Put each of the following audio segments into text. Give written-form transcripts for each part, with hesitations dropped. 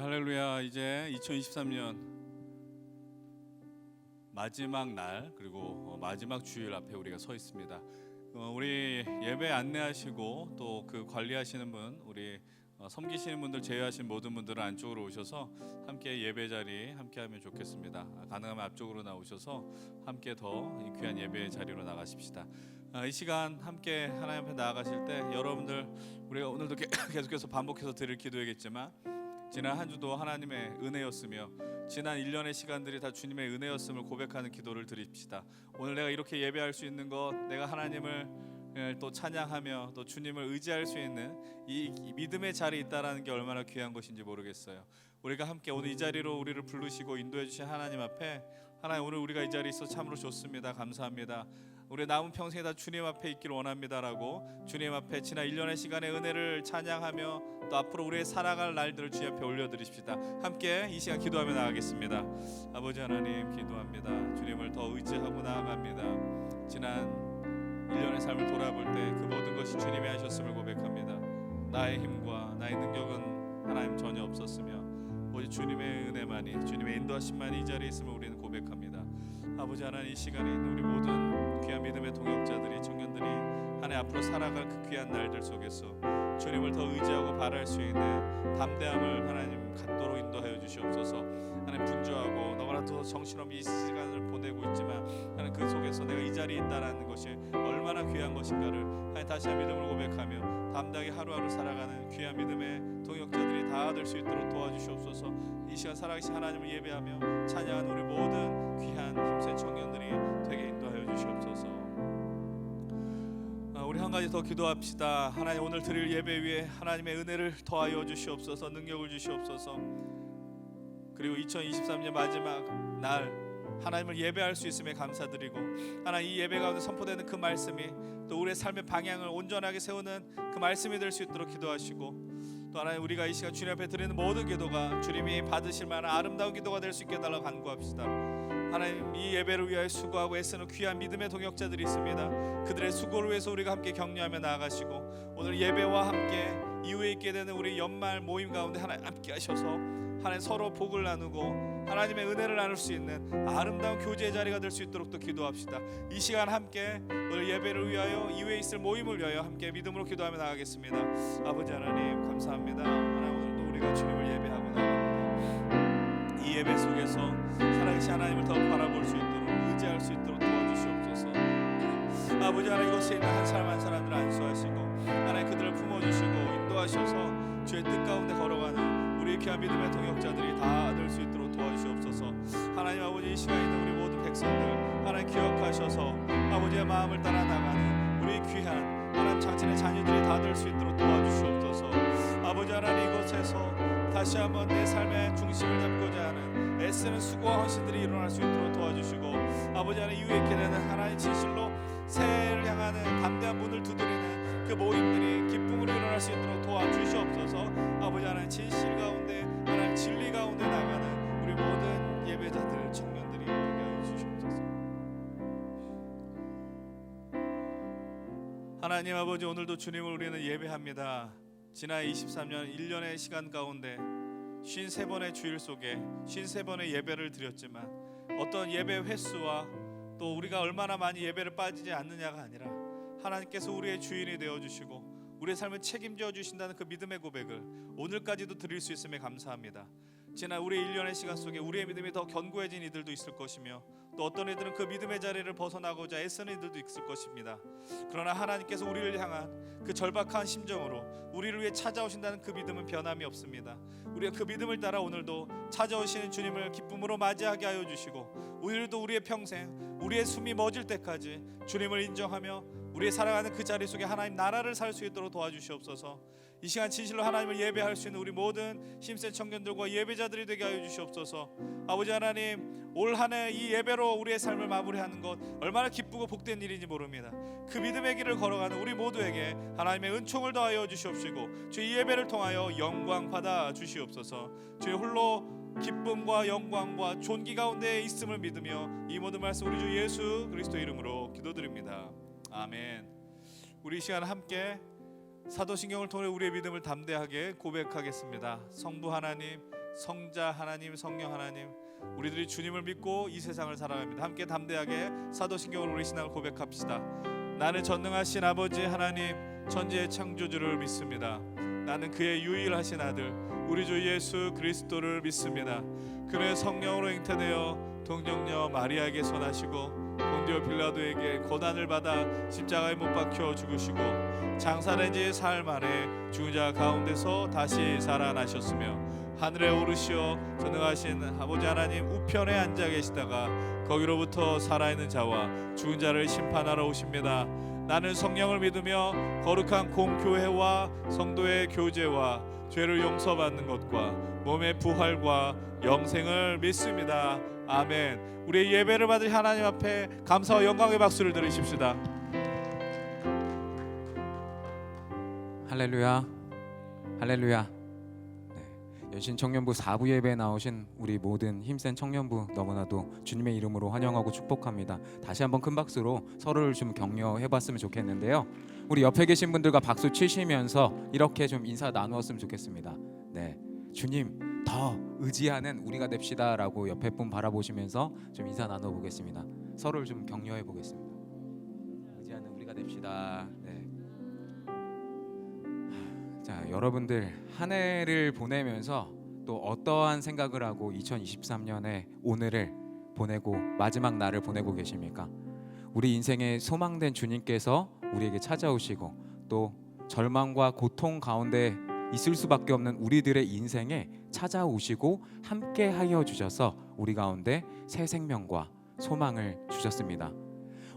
할렐루야. 이제 2023년 마지막 날 그리고 마지막 주일 앞에 우리가 서 있습니다. 우리 예배 안내하시고 또 그 관리하시는 분, 우리 섬기시는 분들 제외하신 모든 분들은 안쪽으로 오셔서 함께 예배 자리 함께 하면 좋겠습니다. 가능하면 앞쪽으로 나오셔서 함께 더 귀한 예배 자리로 나가십시다. 이 시간 함께 하나님 앞에 나아가실 때 여러분들, 우리가 오늘도 계속해서 반복해서 드릴 기도이겠지만 지난 한 주도 하나님의 은혜였으며 지난 1년의 시간들이 다 주님의 은혜였음을 고백하는 기도를 드립시다. 오늘 내가 이렇게 예배할 수 있는 것, 내가 하나님을 또 찬양하며 또 주님을 의지할 수 있는 이 믿음의 자리에 있다라는 게 얼마나 귀한 것인지 모르겠어요. 우리가 함께 오늘 이 자리로 우리를 부르시고 인도해 주신 하나님 앞에, 하나님 오늘 우리가 이 자리에 있어 참으로 좋습니다. 감사합니다. 우리 남은 평생에 다 주님 앞에 있기를 원합니다라고 주님 앞에 지난 1년의 시간의 은혜를 찬양하며 또 앞으로 우리의 살아갈 날들을 주님 앞에 올려드리십시다. 함께 이 시간 기도하며 나아가겠습니다. 아버지 하나님, 기도합니다. 주님을 더 의지하고 나아갑니다. 지난 1년의 삶을 돌아볼 때 그 모든 것이 주님이 하셨음을 고백합니다. 나의 힘과 나의 능력은 하나님 전혀 없었으며 오직 주님의 은혜만이, 주님의 인도하심만이 이 자리에 있음을 우리는 고백합니다. 아버지 하나님, 이 시간에 있는 우리 모든 귀한 믿음의 동역자들이, 청년들이 하나님 앞으로 살아갈 그 귀한 날들 속에서 주님을 더 의지하고 바랄 수 있는 담대함을 하나님 갖도록 인도하여 주시옵소서. 하나님, 분주하고 너무나 더 정신없이 이 시간을 보내고 있지만 하나님 그 속에서 내가 이 자리에 있다는 것이 얼마나 귀한 것인가를 하나님 다시 한 믿음으로 고백하며 담대하게 하루하루 살아가는 귀한 믿음의 동역자들이 다 될 수 있도록 도와주시옵소서. 이 시간 살아계신 하나님을 예배하며 찬양하는 우리 모든 귀한 힘센 청년들이 되게 인도하여 주시옵소서. 우리 한 가지 더 기도합시다. 하나님, 오늘 드릴 예배 위에 하나님의 은혜를 더하여 주시옵소서. 능력을 주시옵소서. 그리고 2023년 마지막 날 하나님을 예배할 수 있음에 감사드리고, 하나님 이 예배 가운데 선포되는 그 말씀이 또 우리의 삶의 방향을 온전하게 세우는 그 말씀이 될 수 있도록 기도하시고, 또 하나님 우리가 이 시간 주님 앞에 드리는 모든 기도가 주님이 받으실 만한 아름다운 기도가 될 수 있게 해달라고 간구합시다. 하나님, 이 예배를 위하여 수고하고 애쓰는 귀한 믿음의 동역자들이 있습니다. 그들의 수고를 위해서 우리가 함께 격려하며 나아가시고, 오늘 예배와 함께 이후에 있게 되는 우리 연말 모임 가운데 하나님 함께 하셔서 하나님 서로 복을 나누고 하나님의 은혜를 나눌 수 있는 아름다운 교제의 자리가 될 수 있도록 또 기도합시다. 이 시간 함께 오늘 예배를 위하여, 이후에 있을 모임을 위하여 함께 믿음으로 기도하며 나가겠습니다. 아버지 하나님, 감사합니다. 하나님, 오늘도 우리가 주님을 예배하고 나갑니다. 이 예배 속에서 살아계신 하나님을 더 바라볼 수 있도록, 의지할 수 있도록 도와주시옵소서. 아버지 하나님, 이곳에 있는 한 사람 한 사람들을 안수하시고 하나님 그들을 품어주시고 인도하셔서 주의 뜻 가운데 걸어가는 우리 귀한 믿음의 동역자들이 다 될 수 있도록 도와주시옵소서. 하나님 아버지, 이 시간에 있는 우리 모든 백성들 하나님 기억하셔서 아버지의 마음을 따라 나가는 우리 귀한 하나님 장천의 자녀들이 다 될 수 있도록 도와주시옵소서. 아버지 하나님, 이곳에서 다시 한번 내 삶의 중심을 잡고자 하는 애쓰는 수고와 헌신들이 일어날 수 있도록 도와주시고, 아버지 하나님, 유익게 되는 하나님 진실로 새해를 향하는 담대한 문을 두드리는 그 모임들이 기쁨으로 일어날 수 있도록 도와주시옵소서. 아버지 하나님, 진실 가운데, 하나님 진리 가운데 나가는 우리 모든 예배자들, 청년들이 되게 하여 주시옵소서. 하나님 아버지, 오늘도 주님을 우리는 예배합니다. 지난 23년 1년의 시간 가운데 53번의 주일 속에 53번의 예배를 드렸지만, 어떤 예배 횟수와 또 우리가 얼마나 많이 예배를 빠지지 않느냐가 아니라 하나님께서 우리의 주인이 되어주시고 우리의 삶을 책임져 주신다는 그 믿음의 고백을 오늘까지도 드릴 수 있음에 감사합니다. 지난 우리의 1년의 시간 속에 우리의 믿음이 더 견고해진 이들도 있을 것이며, 또 어떤 이들은 그 믿음의 자리를 벗어나고자 애쓰는 이들도 있을 것입니다. 그러나 하나님께서 우리를 향한 그 절박한 심정으로 우리를 위해 찾아오신다는 그 믿음은 변함이 없습니다. 우리가 그 믿음을 따라 오늘도 찾아오시는 주님을 기쁨으로 맞이하게 하여 주시고, 오늘도 우리의 평생, 우리의 숨이 멎을 때까지 주님을 인정하며 우리의 살아가는 그 자리 속에 하나님 나라를 살 수 있도록 도와주시옵소서. 이 시간 진실로 하나님을 예배할 수 있는 우리 모든 힘센 청년들과 예배자들이 되게 하여 주시옵소서. 아버지 하나님, 올 한 해 이 예배로 우리의 삶을 마무리하는 것 얼마나 기쁘고 복된 일인지 모릅니다. 그 믿음의 길을 걸어가는 우리 모두에게 하나님의 은총을 더하여 주시옵시고, 주의 예배를 통하여 영광 받아 주시옵소서. 주의 홀로 기쁨과 영광과 존귀 가운데 있음을 믿으며 이 모든 말씀 우리 주 예수 그리스도 이름으로 기도드립니다. 아멘. 우리 이 시간 함께 사도신경을 통해 우리의 믿음을 담대하게 고백하겠습니다. 성부 하나님, 성자 하나님, 성령 하나님, 우리들이 주님을 믿고 이 세상을 살아갑니다. 함께 담대하게 사도신경으로 우리 신앙을 고백합시다. 나는 전능하신 아버지 하나님, 천지의 창조주를 믿습니다. 나는 그의 유일하신 아들 우리 주 예수 그리스도를 믿습니다. 그는 성령으로 잉태되어 동정녀 마리아에게 나시고 본디오 빌라도에게 고난을 받아 십자가에 못 박혀 죽으시고 장사된 지 사흘 만에 죽은 자 가운데서 다시 살아나셨으며 하늘에 오르시어 전능하신 아버지 하나님 우편에 앉아 계시다가 거기로부터 살아있는 자와 죽은 자를 심판하러 오십니다. 나는 성령을 믿으며 거룩한 공교회와 성도의 교제와 죄를 용서받는 것과 몸의 부활과 영생을 믿습니다. 아멘. 우리의 예배를 받을 하나님 앞에 감사와 영광의 박수를 드리십시다. 할렐루야, 할렐루야. 연신 청년부 4부 예배에 나오신 우리 모든 힘센 청년부 너무나도 주님의 이름으로 환영하고 축복합니다. 다시 한번 큰 박수로 서로를 좀 격려해봤으면 좋겠는데요. 우리 옆에 계신 분들과 박수 치시면서 이렇게 좀 인사 나누었으면 좋겠습니다. 네, 주님 더 의지하는 우리가 됩시다라고 옆에 분 바라보시면서 좀 인사 나눠보겠습니다. 서로를 좀 격려해보겠습니다. 의지하는 우리가 됩시다. 네. 자, 여러분들 한 해를 보내면서 또 어떠한 생각을 하고 2023년의 오늘을 보내고 마지막 날을 보내고 계십니까? 우리 인생의 소망된 주님께서 우리에게 찾아오시고 또 절망과 고통 가운데 있을 수밖에 없는 우리들의 인생에 찾아오시고 함께 하여 주셔서 우리 가운데 새 생명과 소망을 주셨습니다.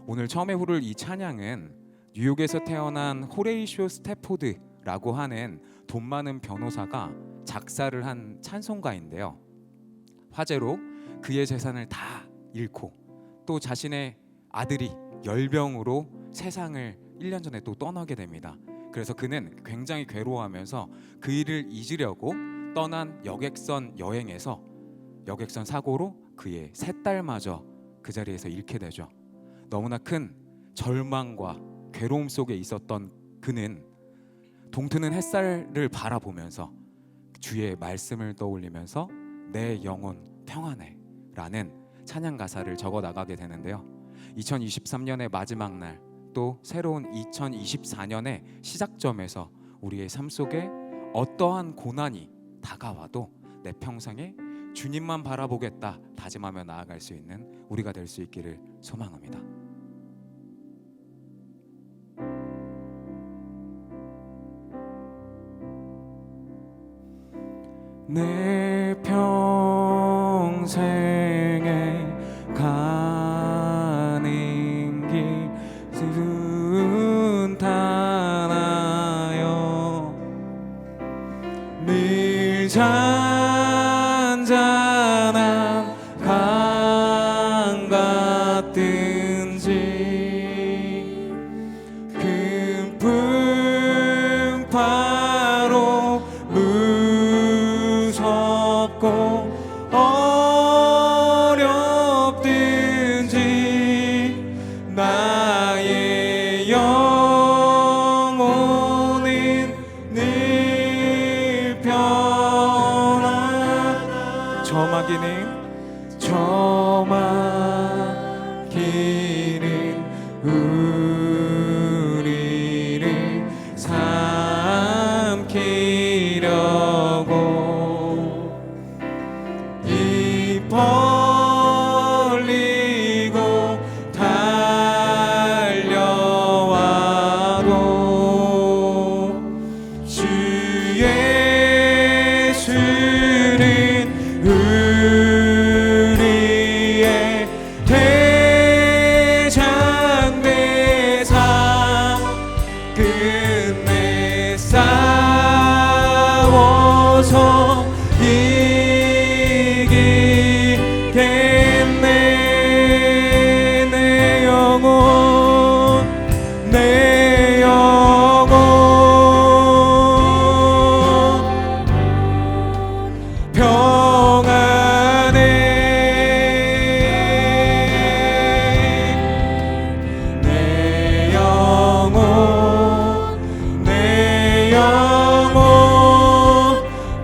오늘 처음에 부를 이 찬양은 뉴욕에서 태어난 호레이쇼 스태포드라고 하는 돈 많은 변호사가 작사를 한 찬송가인데요. 화재로 그의 재산을 다 잃고 또 자신의 아들이 열병으로 세상을 1년 전에 또 떠나게 됩니다. 그래서 그는 굉장히 괴로워하면서 그 일을 잊으려고 떠난 여객선 여행에서 여객선 사고로 그의 세 딸마저 그 자리에서 잃게 되죠. 너무나 큰 절망과 괴로움 속에 있었던 그는 동트는 햇살을 바라보면서 주의 말씀을 떠올리면서 내 영혼 평안해 라는 찬양 가사를 적어 나가게 되는데요. 2023년의 마지막 날 또 새로운 2024년의 시작점에서 우리의 삶 속에 어떠한 고난이 다가와도 내 평생에 주님만 바라보겠다 다짐하며 나아갈 수 있는 우리가 될 수 있기를 소망합니다. 내 평생에 가는 길 순탄한 잔잔한 강 같든지 큰 풍파로 무섭고 어렵든지 나의 영혼은 늘 편안하 저마기는 우리를 삼키려고 입 벌리고 달려와도 주 예수는 우리의 대장대사 끝내 싸워서 이기겠네. 내 영혼 내 영혼 평안해. 내 영혼 내 영혼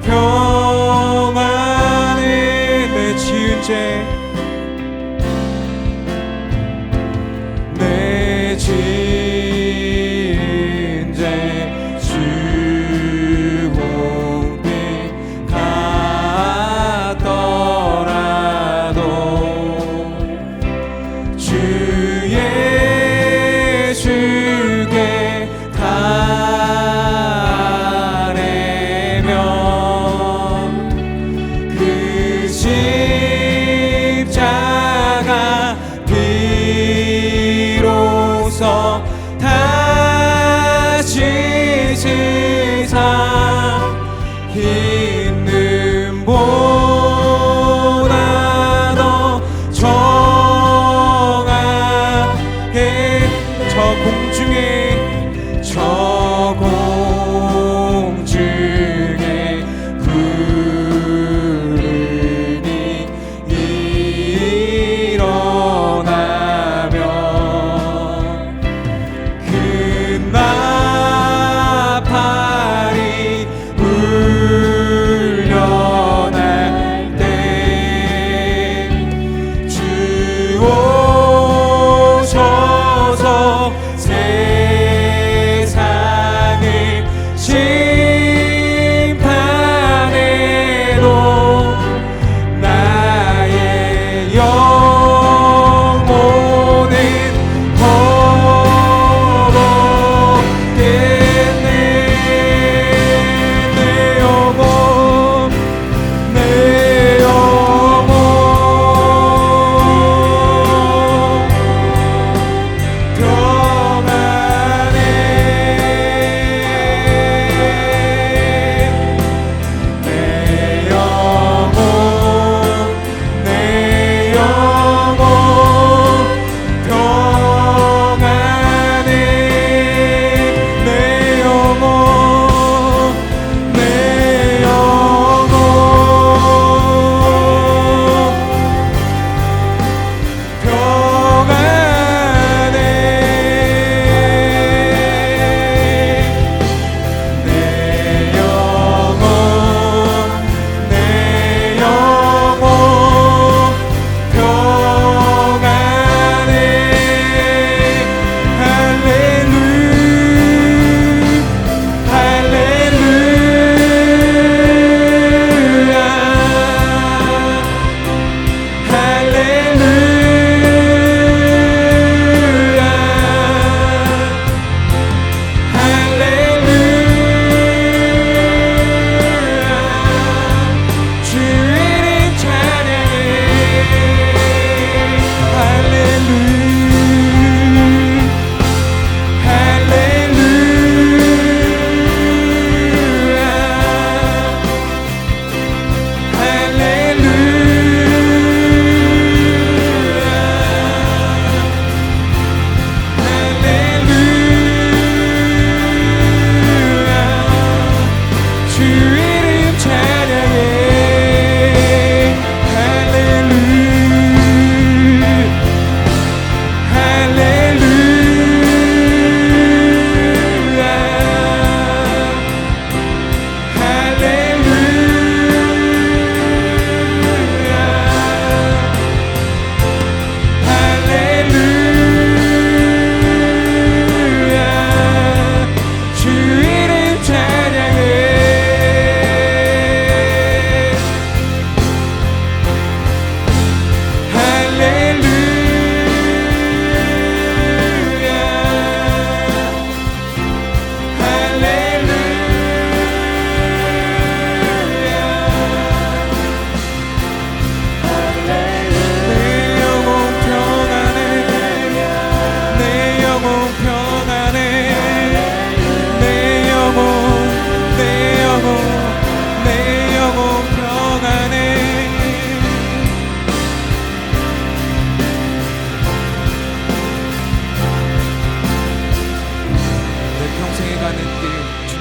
평안해. 내 지은 죄 내 지은 죄 주홍빛 같더라도 주 예수께 달래면 그 십자가 비로소 다시 세상 있는 보다 더 정하게 저 공중에 구름이 일어나면 그 나팔이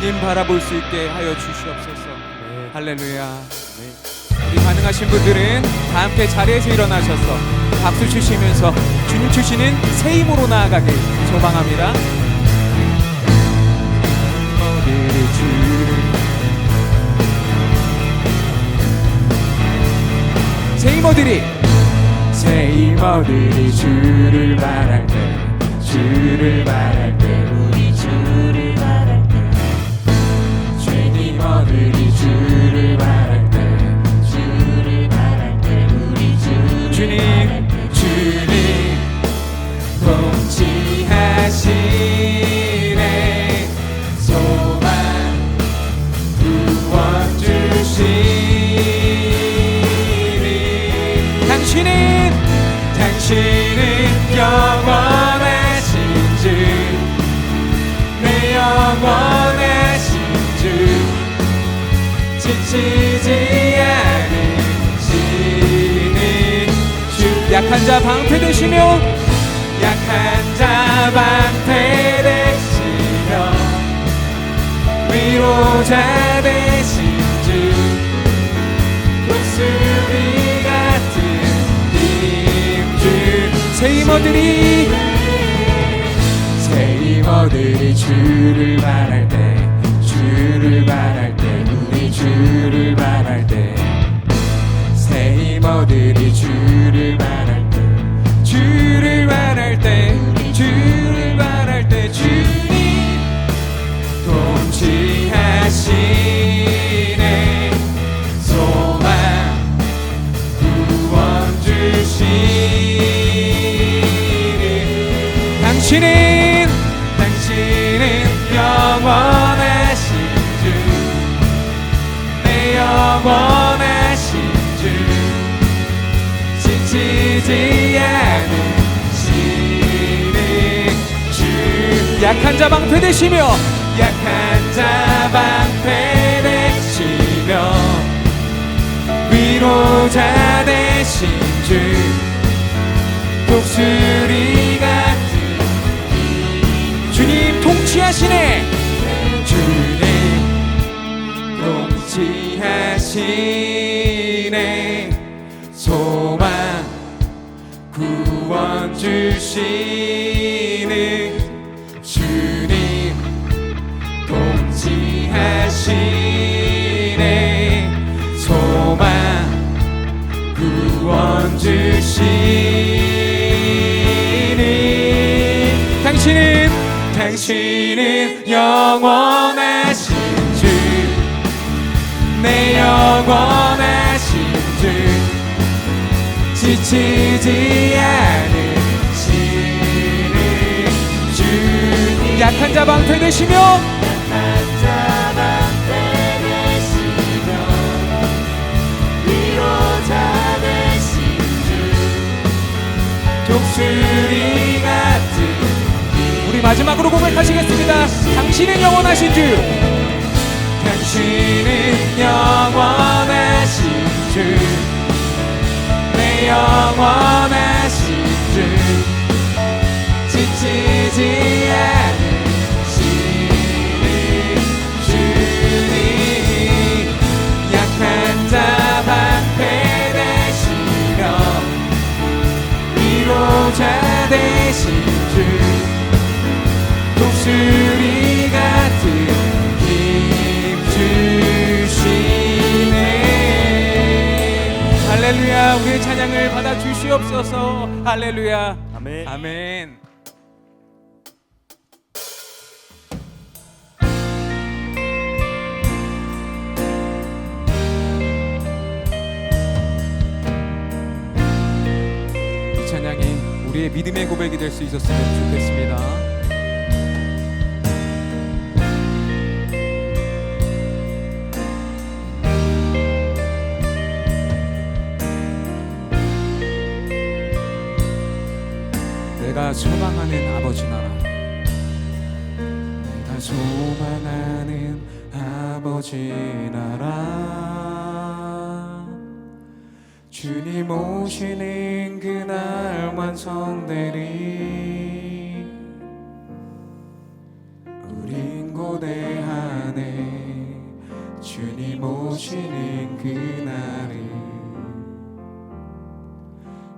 주님 바라볼 수 있게 하여 주시옵소서. 네. 할렐루야. 우리 가능하신 분들은 다 함께 자리에서 일어나셔서 박수 치시면서 주님 주시는 새 힘으로 나아가길 소망합니다. 새 힘어들이 주를 말할 때, 주를 말할 때, 우리 주를 말할 때, 죄인어들이 주를 말할 때, 주를 말할 때, 우리 주님, 주님 통치하시네. 소망 구원 주시니 당신은 영원하신 주, 내 영원하신 주, 지치지 않으시는 주. 약한 자 방패되시며, 약한 자 방패되시며, 위로자 되신 주, 목소리 같은 힘주. 새 힘어들이 주를 말할 때, 주를 말할 때, 우리 주를 말할 때, 새 힘어들이 주를 말할 때, 주를 말할 때, 주를 말할 때, 주님 통치하시네. 소망 구원 주시니 당신은 영원하신 주, 내 영원하신 주, 지치지 않으시는 주. 약한 자 방패되시며, 약한 자 방패되시며, 위로자 되신 주, 독수리 같은 주님 통치하시네. 주님 통치하시네. 소망 구원 주시는 주님 통치하시네. 소망 구원 주시니 당신은 영원하신 주, 내 영원하신 주, 지치지 않으시는 주. 약한 자 방패되시며, 위로자 되신 주, 독수리 같은. 우리 마지막으로 고백하시겠습니다. 당신은 영원하신 주, 당신은 영원하신 주, 내 영원하신 주, 지치지 않으시는 주님. 약한 자 방패되시며, 위로자 되신 주, 독수리 같은 힘 주시네. 할렐루야. 우리의 찬양을 받아 주시옵소서. 할렐루야. 아멘. 아멘. 이 찬양이 우리의 믿음의 고백이 될 수 있었으면 좋겠습니다. 내가 소망하는 아버지 나라, 내가 소망하는 아버지 나라, 주님 오시는 그날 완성되리. 우린 고대하는 안에 주님 오시는 그날을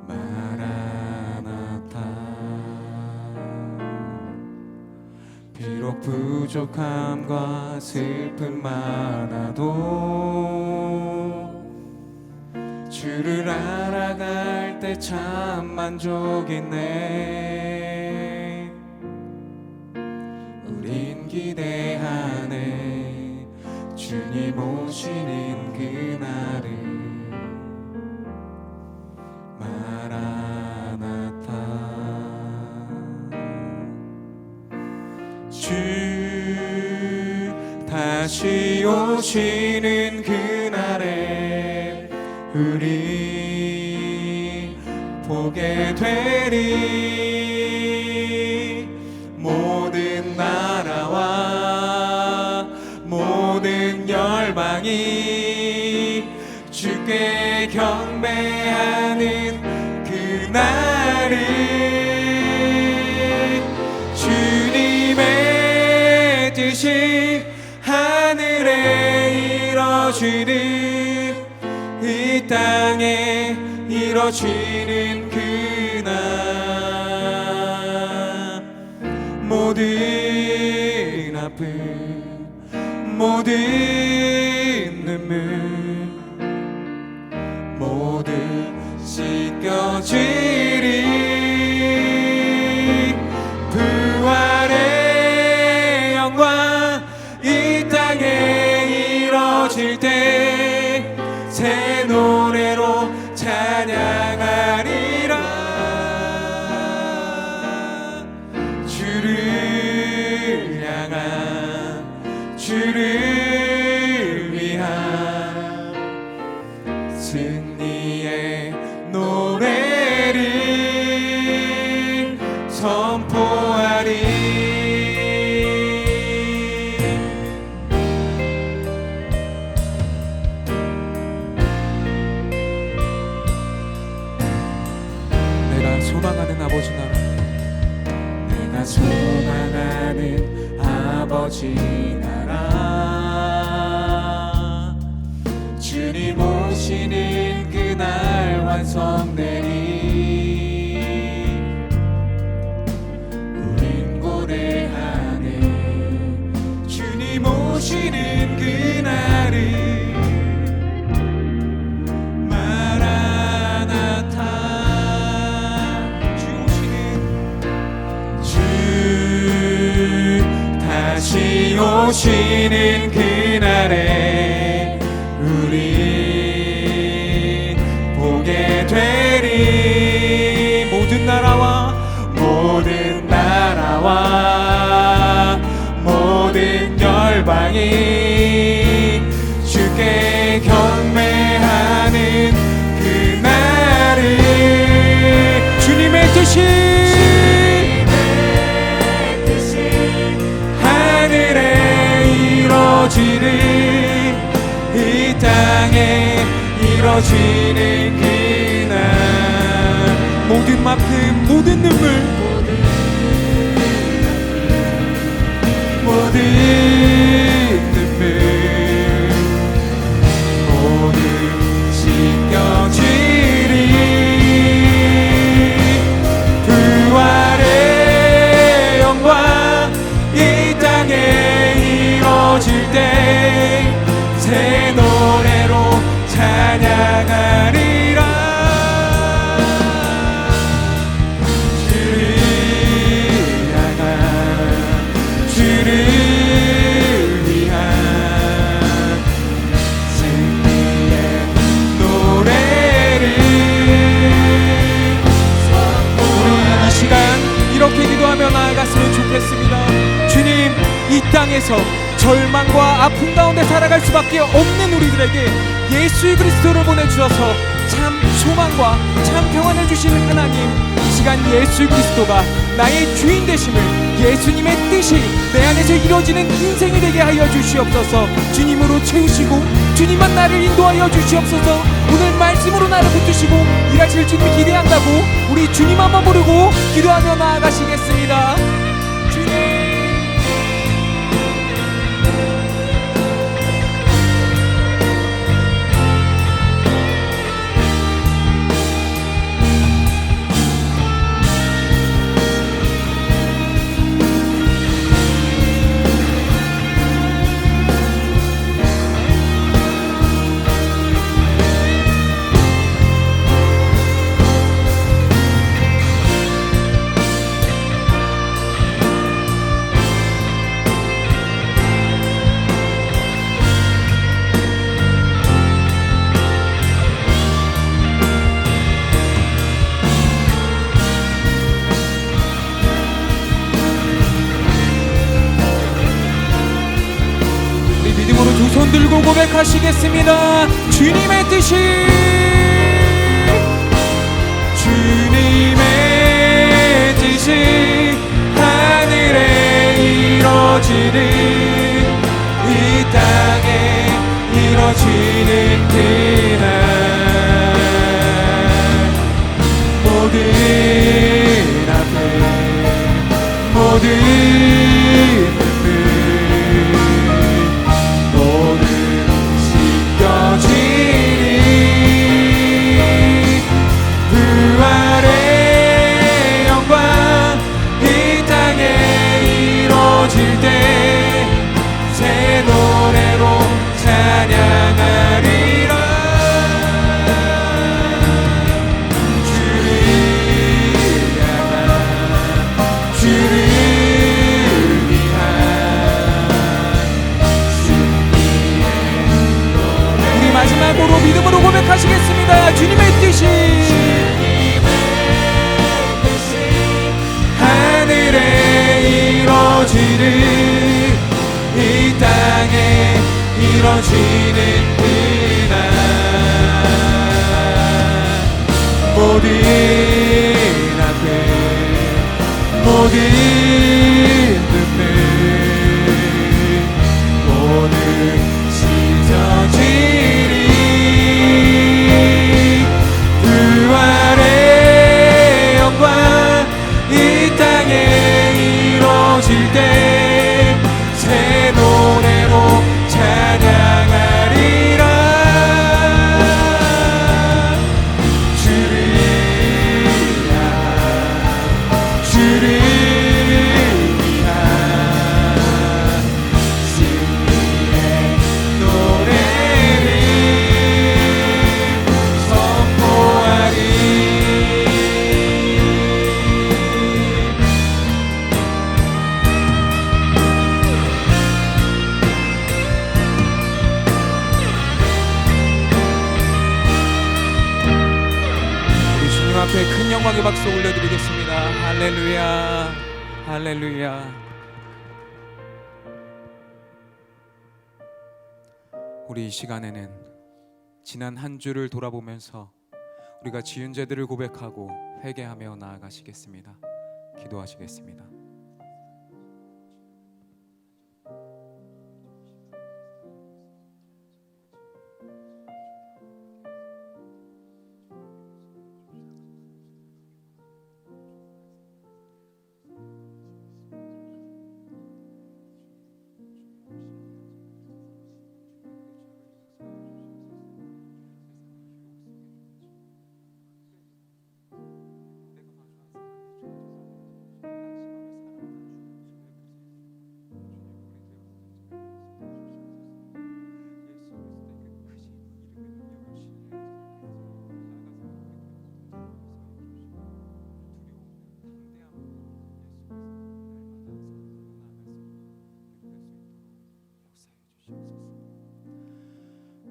마라나타. 비록 부족함과 슬픔 많아도 주를 알아갈 때 참 만족이네. 우린 기대하네 주님 오시는 그날을 마라나타. 주 다시 오시는 그날에 우리 보게 되리. 모든 나라와 모든 열방이 주께 경배하는 그날을 주님의 뜻이 하늘에 이뤄지는 이 땅에 이뤄지는 그날 모든 아픔 모든 눈물 모두 씻겨지리. 부활의 영광 이 땅에 이뤄질 때 새 노래로 찬양하리라. 주를 향한 주를 위한 승리의 노래를 선포하리. 내가 소망하는 아버지 나라, 내가 소망하는 아버지 나라, 주님 오시는 그날 완성되리. 우린 고대하네 주님 오시는 그날을 다시 오시는 그날에 우리 보게 되리. 모든 나라와 모든 열방이 주께 경배하는 그날을 주님의 뜻이 이 땅에 이뤄지는 그날 모든 아픔 모든 눈물 모든 눈물 모두 씻겨지리. 부활의 영광 이 땅에 이뤄질 때 새 노래로 찬양하리라. 주를 향한 주를 위한 승리의 노래를 우리 이 시간 이렇게 기도하며 나아갔으면 좋겠습니다. 주님, 이 땅에서 절망과 아픔 가운데 살아갈 수밖에 없는 우리들에게 예수 그리스도를 보내주셔서 참 소망과 참 평안을 주시는 하나님, 이 시간 예수 그리스도가 나의 주인 되심을, 예수님의 뜻이 내 안에서 이루어지는 인생이 되게 하여 주시옵소서. 주님으로 채우시고 주님만 나를 인도하여 주시옵소서. 오늘 말씀으로 나를 붙드시고 일하실 주님 기대한다고 우리 주님 한번 부르고 기도하며 나아가시겠습니다. 주님 두 손 들고 고백하시겠습니다. 주님의 뜻이, 주님의 뜻이 하늘에 이루어지는, 이 땅에 이루어지는 그날, 모든 앞에 모든 눈물 모든 씻겨지니, 부활의 영광 이 땅에 이루어질 때 새 노래로 찬양하리라. 주를 향한, 주를 위한 승리의 노래. 우리 마지막으로 믿음으로 고백하시겠습니다. 주님의 뜻이, 하늘에 이루어지는, 이 땅에 이루어지는 그날, 모든 앞에 모든 눈물 모든 씻어지리, 부활의 영광 이 땅에 이루어질 때 새 노래로 찬양하리라. 주를 향한, 주를 위한 승리의 노래를 선포하리. 우리 주님 앞에 큰 영광의 박수 올려드리겠습니다. 할렐루야, 할렐루야. 우리 이 시간에는 지난 한 주를 돌아보면서 우리가 지은 죄들을 고백하고 회개하며 나아가시겠습니다. 기도하시겠습니다.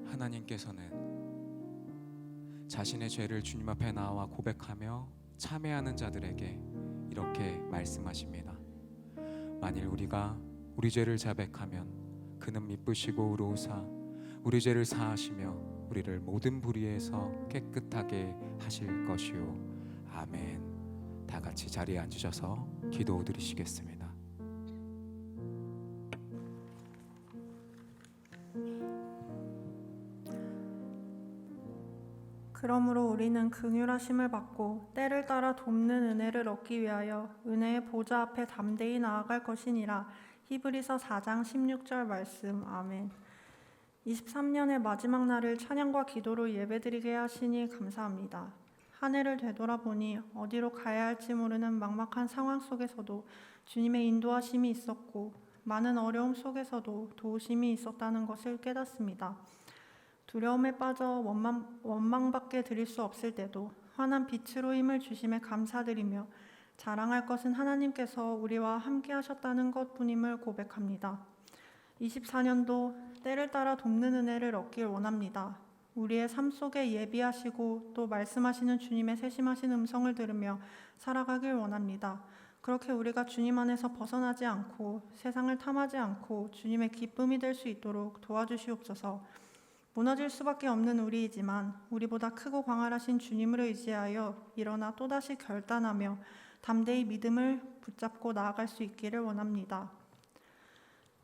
하나님께서는 자신의 죄를 주님 앞에 나와 고백하며 참회하는 자들에게 이렇게 말씀하십니다. 만일 우리가 우리 죄를 자백하면 그는 미쁘시고 의로우사 우리 죄를 사하시며 우리를 모든 불의에서 깨끗하게 하실 것이요. 아멘. 다 같이 자리에 앉으셔서 기도 드리시겠습니다. 그러므로 우리는 긍휼하심을 받고 때를 따라 돕는 은혜를 얻기 위하여 은혜의 보좌 앞에 담대히 나아갈 것이니라. 히브리서 4장 16절 말씀. 아멘. 23년의 마지막 날을 찬양과 기도로 예배드리게 하시니 감사합니다. 한 해를 되돌아보니 어디로 가야 할지 모르는 막막한 상황 속에서도 주님의 인도하심이 있었고 많은 어려움 속에서도 도우심이 있었다는 것을 깨닫습니다. 두려움에 빠져 원망밖에 드릴 수 없을 때도 환한 빛으로 힘을 주심에 감사드리며 자랑할 것은 하나님께서 우리와 함께 하셨다는 것뿐임을 고백합니다. 24년도 때를 따라 돕는 은혜를 얻길 원합니다. 우리의 삶 속에 예비하시고 또 말씀하시는 주님의 세심하신 음성을 들으며 살아가길 원합니다. 그렇게 우리가 주님 안에서 벗어나지 않고 세상을 탐하지 않고 주님의 기쁨이 될 수 있도록 도와주시옵소서. 무너질 수밖에 없는 우리이지만 우리보다 크고 광활하신 주님을 의지하여 일어나 또다시 결단하며 담대히 믿음을 붙잡고 나아갈 수 있기를 원합니다.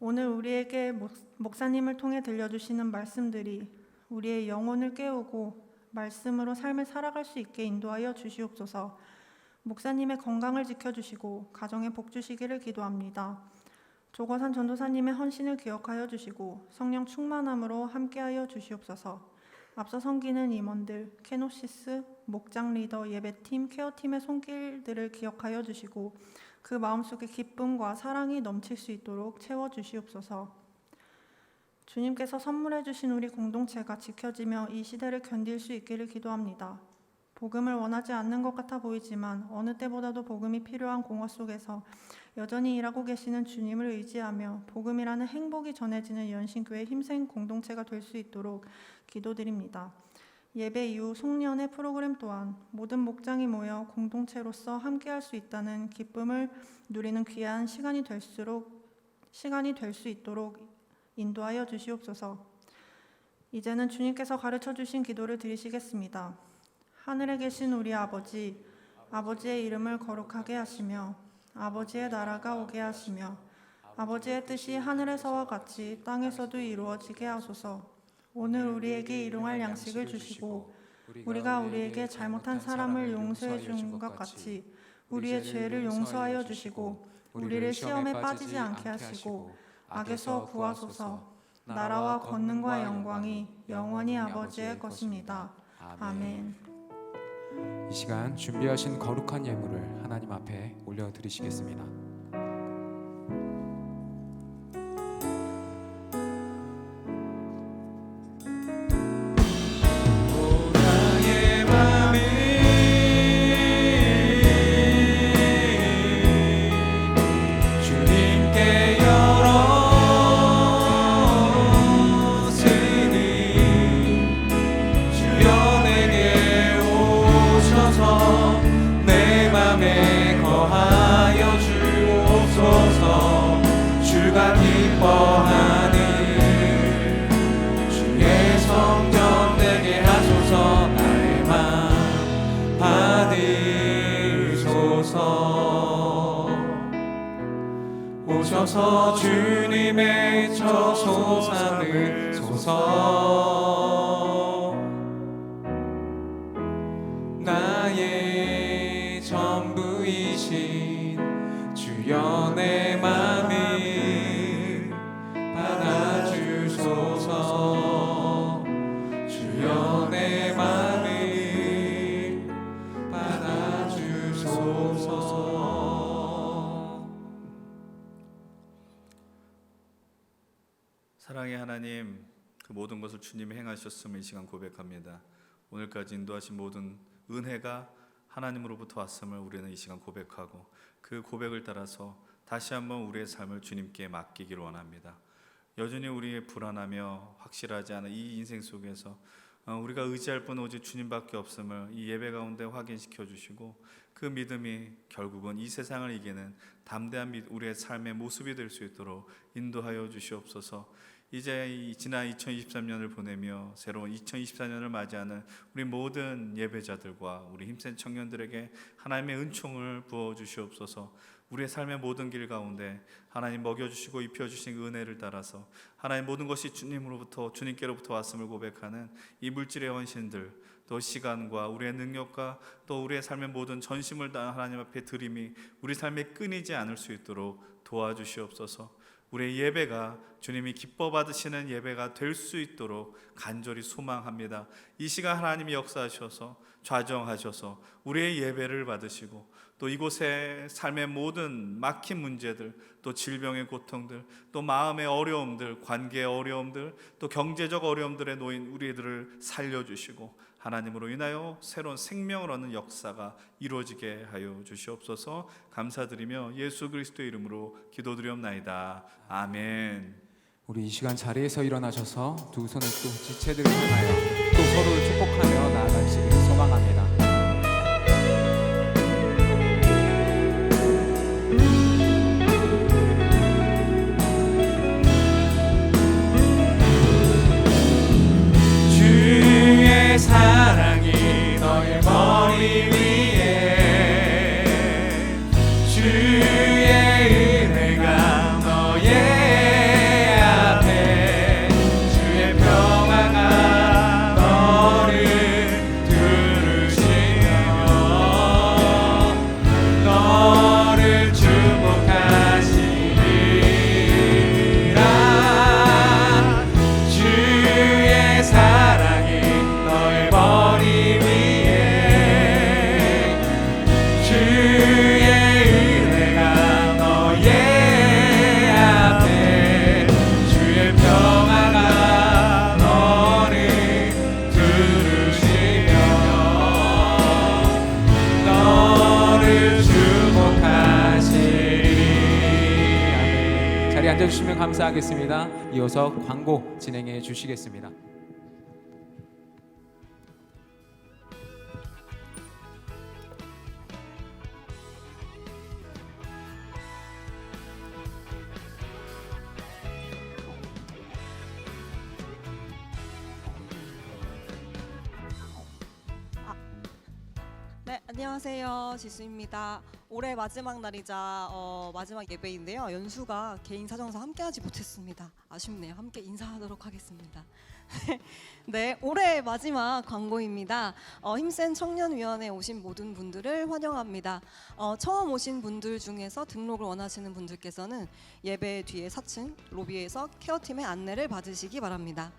오늘 우리에게 목사님을 통해 들려주시는 말씀들이 우리의 영혼을 깨우고 말씀으로 삶을 살아갈 수 있게 인도하여 주시옵소서. 목사님의 건강을 지켜주시고 가정에 복 주시기를 기도합니다. 조거산 전도사님의 헌신을 기억하여 주시고 성령 충만함으로 함께하여 주시옵소서. 앞서 섬기는 임원들, 케노시스, 목장 리더, 예배팀, 케어팀의 손길들을 기억하여 주시고 그 마음속에 기쁨과 사랑이 넘칠 수 있도록 채워주시옵소서. 주님께서 선물해 주신 우리 공동체가 지켜지며 이 시대를 견딜 수 있기를 기도합니다. 복음을 원하지 않는 것 같아 보이지만 어느 때보다도 복음이 필요한 공허 속에서 여전히 일하고 계시는 주님을 의지하며 복음이라는 행복이 전해지는 연신교회 힘센 공동체가 될 수 있도록 기도드립니다. 예배 이후 송년회 프로그램 또한 모든 목장이 모여 공동체로서 함께할 수 있다는 기쁨을 누리는 귀한 시간이 될 수 있도록 인도하여 주시옵소서. 이제는 주님께서 가르쳐 주신 기도를 드리시겠습니다. 하늘에 계신 우리 아버지, 아버지의 이름을 거룩하게 하시며 아버지의 나라가 오게 하시며 아버지의 뜻이 하늘에서와 같이 땅에서도 이루어지게 하소서. 오늘 우리에게 일용할 양식을 주시고 우리가 우리에게 잘못한 사람을 용서해 준 것 같이 우리의 죄를 용서하여 주시고 우리를 시험에 빠지지 않게 하시고 악에서 구하소서. 나라와 권능과 영광이 영원히 아버지의 것입니다. 아멘. 이 시간 준비하신 거룩한 예물을 하나님 앞에 올려드리시겠습니다. 오셔서 주님의 처소 삼으소서. 나의 전부이신 주여 내 맘을 받아주소서. 주여 내 맘을 받아주소서. 사랑의 하나님, 그 모든 것을 주님이 행하셨음을 이 시간 고백합니다. 오늘까지 인도하신 모든 은혜가 하나님으로부터 왔음을 우리는 이 시간 고백하고 그 고백을 따라서 다시 한번 우리의 삶을 주님께 맡기기를 원합니다. 여전히 우리의 불안하며 확실하지 않은 이 인생 속에서 우리가 의지할 분은 오직 주님밖에 없음을 이 예배 가운데 확인시켜 주시고 그 믿음이 결국은 이 세상을 이기는 담대한 우리의 삶의 모습이 될 수 있도록 인도하여 주시옵소서. 이제 지난 2023년을 보내며 새로운 2024년을 맞이하는 우리 모든 예배자들과 우리 힘센 청년들에게 하나님의 은총을 부어주시옵소서. 우리의 삶의 모든 길 가운데 하나님 먹여주시고 입혀주신 은혜를 따라서 하나님 모든 것이 주님께로부터 왔음을 고백하는 이 물질의 헌신들, 또 시간과 우리의 능력과 또 우리의 삶의 모든 전심을 다 하나님 앞에 드림이 우리 삶에 끊이지 않을 수 있도록 도와주시옵소서. 우리의 예배가 주님이 기뻐 받으시는 예배가 될 수 있도록 간절히 소망합니다. 이 시간 하나님이 역사하셔서 좌정하셔서 우리의 예배를 받으시고 또 이곳의 삶의 모든 막힌 문제들, 또 질병의 고통들, 또 마음의 어려움들, 관계의 어려움들, 또 경제적 어려움들에 놓인 우리들을 살려주시고 하나님으로 인하여 새로운 생명을 얻는 역사가 이루어지게 하여 주시옵소서. 감사드리며 예수 그리스도의 이름으로 기도드리옵나이다. 아멘. 우리 이 시간 자리에서 일어나셔서 두 손을 또 지체들을 향하여 또 서로를 축복하며 나아가시기를 소망합니다. 감사하겠습니다. 이어서 광고 진행해 주시겠습니다. 네, 안녕하세요. 지수입니다. 올해 마지막 날이자 마지막 예배인데요. 연수가 개인 사정상 함께하지 못했습니다. 아쉽네요. 함께 인사하도록 하겠습니다. 네, 올해 마지막 광고입니다. 힘센 청년위원회에 오신 모든 분들을 환영합니다. 처음 오신 분들 중에서 등록을 원하시는 분들께서는 예배 뒤에 4층 로비에서 케어팀의 안내를 받으시기 바랍니다.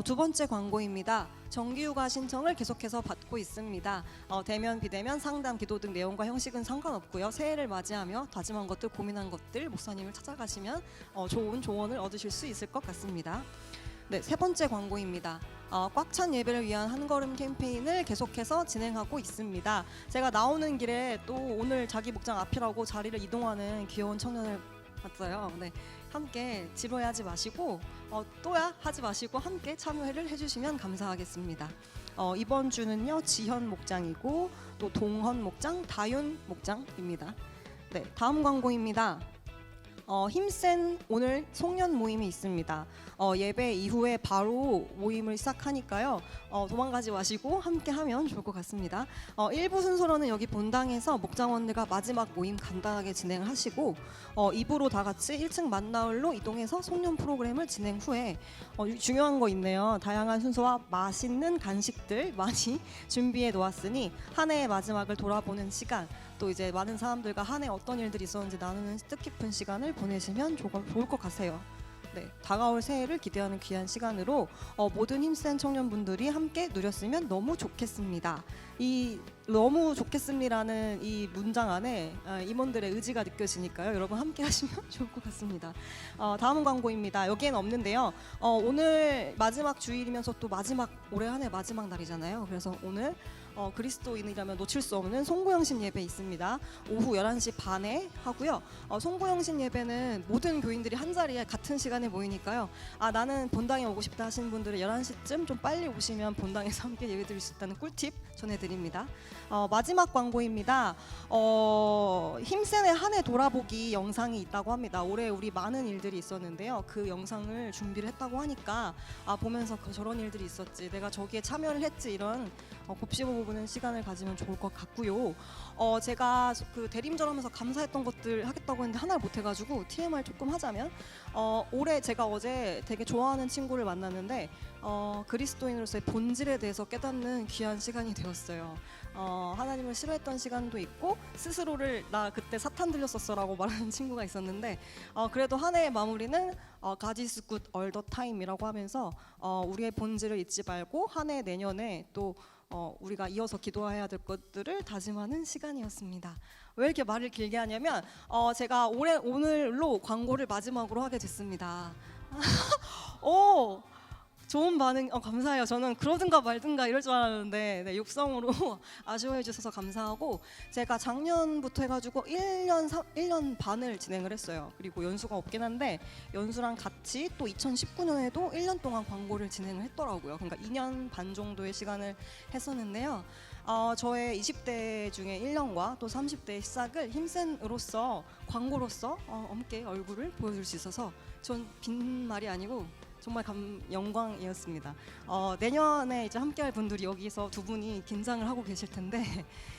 두 번째 광고입니다. 정기휴가 신청을 계속해서 받고 있습니다. 대면, 비대면, 상담, 기도 등 내용과 형식은 상관없고요. 새해를 맞이하며 다짐한 것들, 고민한 것들 목사님을 찾아가시면 좋은 조언을 얻으실 수 있을 것 같습니다. 네, 세 번째 광고입니다. 꽉 찬 예배를 위한 한 걸음 캠페인을 계속해서 진행하고 있습니다. 제가 나오는 길에 또 오늘 자기 목장 앞이라고 자리를 이동하는 귀여운 청년을 봤어요. 네, 함께 지루해하지 마시고 또야 하지 마시고 함께 참여를 해주시면 감사하겠습니다. 이번 주는요 지현 목장이고 또 동헌 목장, 다윤 목장입니다. 네, 다음 광고입니다. 힘센 오늘 송년 모임이 있습니다. 예배 이후에 바로 모임을 시작하니까요. 도망가지 마시고 함께 하면 좋을 것 같습니다. 1부 순서로는 여기 본당에서 목장원들과 마지막 모임 간단하게 진행하시고 2부로 다 같이 1층 만나울로 이동해서 송년 프로그램을 진행 후에 중요한 거 있네요. 다양한 순서와 맛있는 간식들 많이 준비해 놓았으니 한 해의 마지막을 돌아보는 시간, 또 이제 많은 사람들과 한 해 어떤 일들이 있었는지 나누는 뜻깊은 시간을 보내시면 좋을 것 같아요. 네, 다가올 새해를 기대하는 귀한 시간으로 모든 힘센 청년분들이 함께 누렸으면 너무 좋겠습니다. 이 너무 좋겠습니다라는 이 문장 안에 임원들의 의지가 느껴지니까요. 여러분 함께 하시면 좋을 것 같습니다. 다음 광고입니다. 여기에는 없는데요. 오늘 마지막 주일이면서 또 마지막 올해 한 해 마지막 날이잖아요. 그래서 오늘 그리스도인이라면 놓칠 수 없는 송구영신 예배 있습니다. 오후 11시 반에 하고요. 송구영신 예배는 모든 교인들이 한 자리에 같은 시간에 모이니까요. 나는 본당에 오고 싶다 하시는 분들은 11시쯤 좀 빨리 오시면 본당에서 함께 예배 드릴 수 있다는 꿀팁 전해드립니다. 마지막 광고입니다. 힘센의 한 해 돌아보기 영상이 있다고 합니다. 올해 우리 많은 일들이 있었는데요. 그 영상을 준비를 했다고 하니까 보면서 저런 일들이 있었지, 내가 저기에 참여를 했지, 이런 곱씹어보는 시간을 가지면 좋을 것 같고요. 제가 그 대림절하면서 감사했던 것들 하겠다고 했는데 하나를 못해가지고 TMI 조금 하자면 올해 제가 어제 되게 좋아하는 친구를 만났는데 그리스도인으로서의 본질에 대해서 깨닫는 귀한 시간이 되었어요. 하나님을 싫어했던 시간도 있고 스스로를 나 그때 사탄 들렸었어라고 말하는 친구가 있었는데 그래도 한 해의 마무리는 God is good all the time이라고 하면서 우리의 본질을 잊지 말고 한 해 내년에 또 우리가 이어서 기도해야 될 것들을 다짐하는 시간이었습니다. 왜 이렇게 말을 길게 하냐면 제가 오늘로 광고를 마지막으로 하게 됐습니다. 오, 좋은 반응 감사해요. 저는 그러든가 말든가 이럴 줄 알았는데 네, 육성으로 아쉬워해 주셔서 감사하고, 제가 작년부터 해가지고 1년 반을 진행을 했어요. 그리고 연수가 없긴 한데 연수랑 같이 또 2019년에도 1년 동안 광고를 진행을 했더라고요. 그러니까 2년 반 정도의 시간을 했었는데요. 저의 20대 중에 1년과 또 30대의 시작을 힘센으로서 광고로서 함께 얼굴을 보여줄 수 있어서 전 빈말이 아니고 정말 영광이었습니다. 내년에 이제 함께할 분들이 여기서 두 분이 긴장을 하고 계실 텐데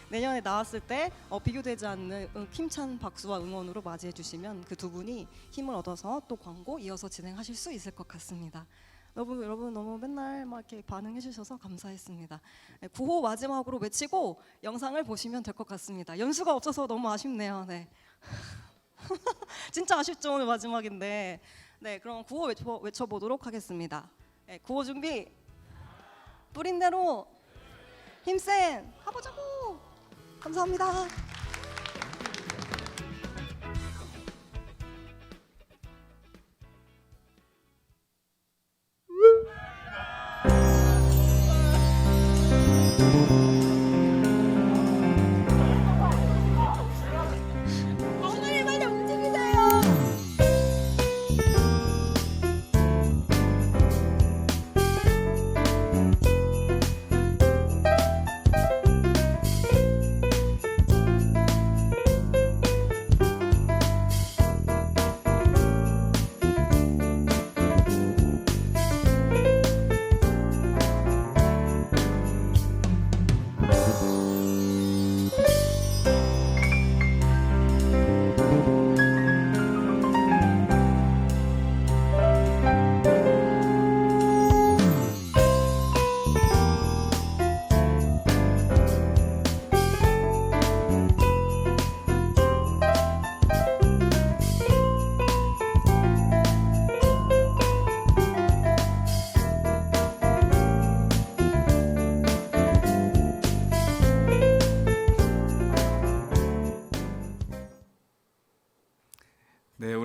내년에 나왔을 때 비교되지 않는 힘찬 박수와 응원으로 맞이해 주시면 그 두 분이 힘을 얻어서 또 광고 이어서 진행하실 수 있을 것 같습니다. 여러분 너무 맨날 막 이렇게 반응해 주셔서 감사했습니다. 9호 마지막으로 외치고 영상을 보시면 될 것 같습니다. 연수가 없어서 너무 아쉽네요. 네. 진짜 아쉽죠, 오늘 마지막인데. 네, 그럼 구호 외쳐보도록 하겠습니다. 네, 구호 준비. 뿌린 대로 힘센 가보자고. 감사합니다.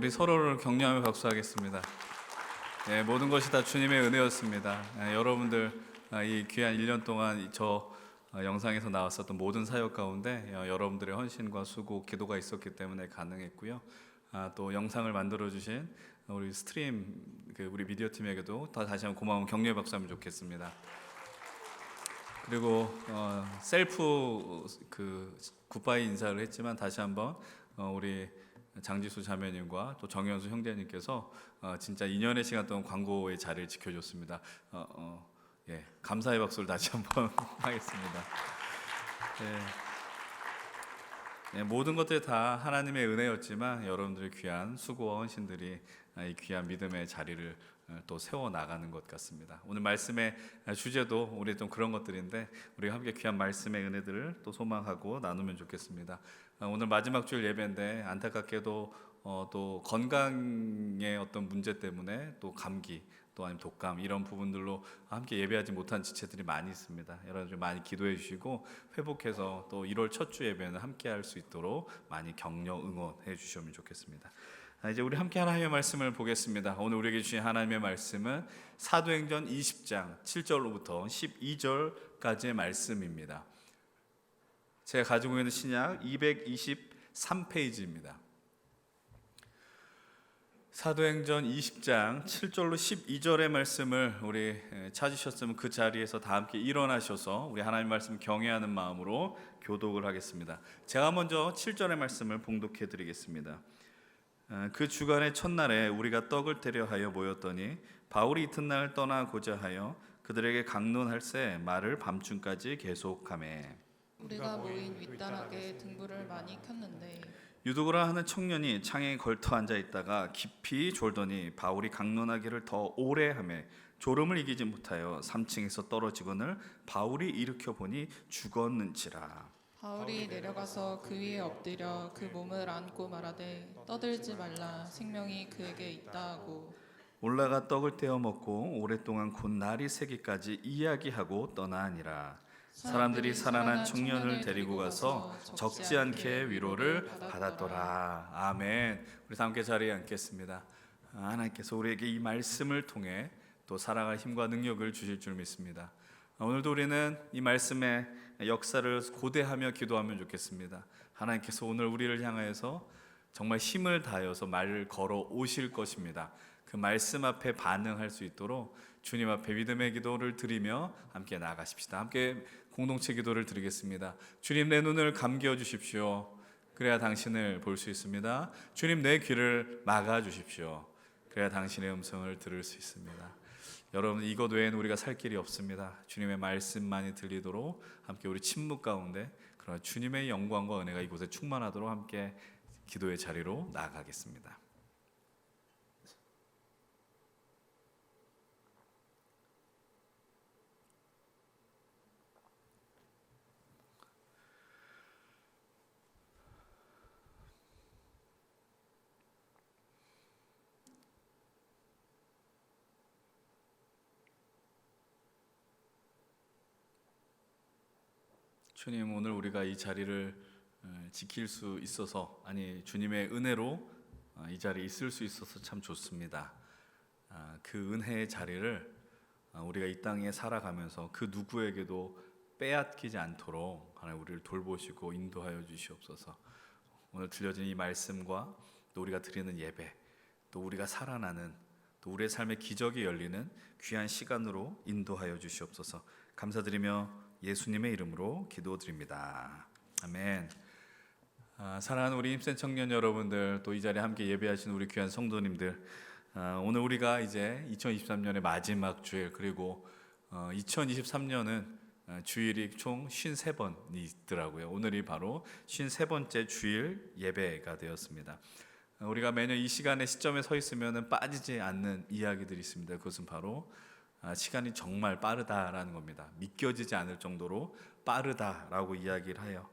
우리 서로를 격려하며 박수하겠습니다. 모든 것이 다 주님의 은혜였습니다. 여러분들 이 귀한 1년 동안 저 영상에서 나왔었던 모든 사역 가운데 여러분들의 헌신과 수고, 기도가 있었기 때문에 가능했고요. 또 영상을 만들어 주신 우리 스트림 우리 미디어 팀에게도 다시 한번 고마운 격려의 박수하면 좋겠습니다. 그리고 셀프 굿바이 인사를 했지만 다시 한번 우리 장지수 자매님과 또 정현수 형제님께서 진짜 2년의 시간 동안 광고의 자리를 지켜줬습니다. 감사의 박수를 다시 한번 하겠습니다. 모든 것들이 다 하나님의 은혜였지만 여러분들의 귀한 수고와 헌신들이 이 귀한 믿음의 자리를 또 세워 나가는 것 같습니다. 오늘 말씀의 주제도 우리 좀 그런 것들인데 우리가 함께 귀한 말씀의 은혜들을 또 소망하고 나누면 좋겠습니다. 오늘 마지막 주일 예배인데 안타깝게도 또 건강의 어떤 문제 때문에 또 감기 또 아니면 독감 이런 부분들로 함께 예배하지 못한 지체들이 많이 있습니다. 여러분 많이 기도해 주시고 회복해서 또 1월 첫 주 예배는 함께 할 수 있도록 많이 격려 응원해 주시면 좋겠습니다. 이제 우리 함께 하나님의 말씀을 보겠습니다. 오늘 우리에게 주신 하나님의 말씀은 사도행전 20장 7절로부터 12절까지의 말씀입니다. 제가 가지고 있는 신약 223페이지입니다. 사도행전 20장 7절로 12절의 말씀을 우리 찾으셨으면 그 자리에서 다 함께 일어나셔서 우리 하나님 말씀 경외하는 마음으로 교독을 하겠습니다. 제가 먼저 7절의 말씀을 봉독해 드리겠습니다. 그 주간의 첫날에 우리가 떡을 떼려 하여 모였더니 바울이 이튿날 떠나고자 하여 그들에게 강론할새 말을 밤중까지 계속하매 우리가 모인 윗단하게 등불을 많이 켰는데 유두고라 하는 청년이 창에 걸터 앉아 있다가 깊이 졸더니 바울이 강론하기를 더 오래 하매 졸음을 이기지 못하여 3층에서 떨어지거늘 바울이 일으켜 보니 죽었는지라. 바울이 내려가서 그 위에 엎드려 그 몸을 안고 말하되 떠들지 말라 생명이 그에게 있다 하고 올라가 떡을 떼어 먹고 오랫동안 곧 날이 새기까지 이야기하고 떠나니라. 사람들이 살아난 청년을 데리고 가서 적지 않게 위로를 받았더라. 아멘. 우리 함께 자리에 앉겠습니다. 하나님께서 우리에게 이 말씀을 통해 또 살아갈 힘과 능력을 주실 줄 믿습니다. 오늘도 우리는 이 말씀의 역사를 고대하며 기도하면 좋겠습니다. 하나님께서 오늘 우리를 향하여서 정말 힘을 다하여서 말을 걸어 오실 것입니다. 그 말씀 앞에 반응할 수 있도록 주님 앞에 믿음의 기도를 드리며 함께 나아가십시다. 함께 공동체 기도를 드리겠습니다. 주님, 내 눈을 감겨 주십시오. 그래야 당신을 볼 수 있습니다. 주님, 내 귀를 막아 주십시오. 그래야 당신의 음성을 들을 수 있습니다. 여러분, 이것 외에는 우리가 살 길이 없습니다. 주님의 말씀만이 들리도록 함께 우리 침묵 가운데 그러나 주님의 영광과 은혜가 이곳에 충만하도록 함께 기도의 자리로 나아가겠습니다. 주님, 오늘 우리가 이 자리를 지킬 수 있어서 주님의 은혜로 이 자리에 있을 수 있어서 참 좋습니다. 그 은혜의 자리를 우리가 이 땅에 살아가면서 그 누구에게도 빼앗기지 않도록 하나님 우리를 돌보시고 인도하여 주시옵소서. 오늘 들려진 이 말씀과 또 우리가 드리는 예배, 또 우리가 살아나는 또 우리의 삶의 기적이 열리는 귀한 시간으로 인도하여 주시옵소서. 감사드리며 예수님의 이름으로 기도드립니다. 아멘. 사랑하는 우리 힘센 청년 여러분들, 또 이 자리에 함께 예배하시는 우리 귀한 성도님들, 오늘 우리가 이제 2023년의 마지막 주일, 그리고 2023년은 주일이 총 53번이 있더라고요. 오늘이 바로 53번째 주일 예배가 되었습니다. 우리가 매년 이 시간의 시점에 서 있으면 빠지지 않는 이야기들이 있습니다. 그것은 바로 시간이 정말 빠르다라는 겁니다. 믿겨지지 않을 정도로 빠르다라고 이야기를 해요.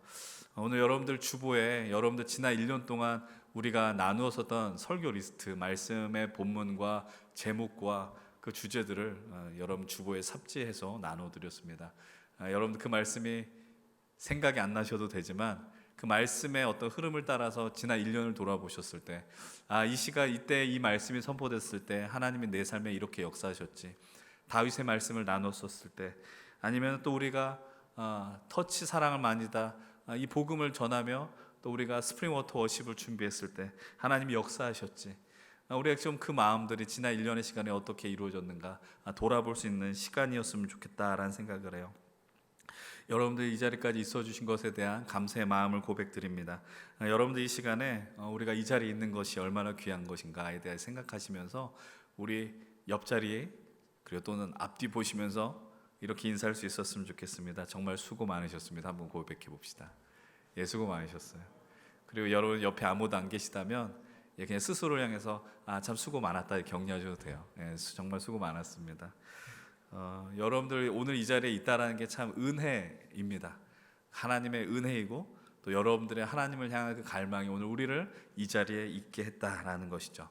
오늘 여러분들 주보에 여러분들 지난 1년 동안 우리가 나누었었던 설교 리스트, 말씀의 본문과 제목과 그 주제들을 여러분 주보에 삽지해서 나눠드렸습니다. 여러분들 그 말씀이 생각이 안 나셔도 되지만 그 말씀의 어떤 흐름을 따라서 지난 1년을 돌아보셨을 때, 이 시간 이때 이 말씀이 선포됐을 때 하나님이 내 삶에 이렇게 역사하셨지. 다윗의 말씀을 나눴었을 때, 아니면 또 우리가 터치 사랑을 많이다 이 복음을 전하며 또 우리가 스프링워터 워십을 준비했을 때 하나님이 역사하셨지. 우리가 지금 그 마음들이 지난 1년의 시간에 어떻게 이루어졌는가 돌아볼 수 있는 시간이었으면 좋겠다라는 생각을 해요. 여러분들 이 자리까지 있어주신 것에 대한 감사의 마음을 고백드립니다. 여러분들 이 시간에 우리가 이 자리에 있는 것이 얼마나 귀한 것인가에 대해 생각하시면서 우리 옆자리에 그리고 또는 앞뒤 보시면서 이렇게 인사할 수 있었으면 좋겠습니다. 정말 수고 많으셨습니다. 한번 고백해 봅시다. 예, 수고 많으셨어요. 그리고 여러분 옆에 아무도 안 계시다면 그냥 스스로를 향해서 참 수고 많았다 격려하셔도 돼요. 예, 정말 수고 많았습니다. 여러분들 오늘 이 자리에 있다라는 게 참 은혜입니다. 하나님의 은혜이고 또 여러분들의 하나님을 향한 그 갈망이 오늘 우리를 이 자리에 있게 했다라는 것이죠.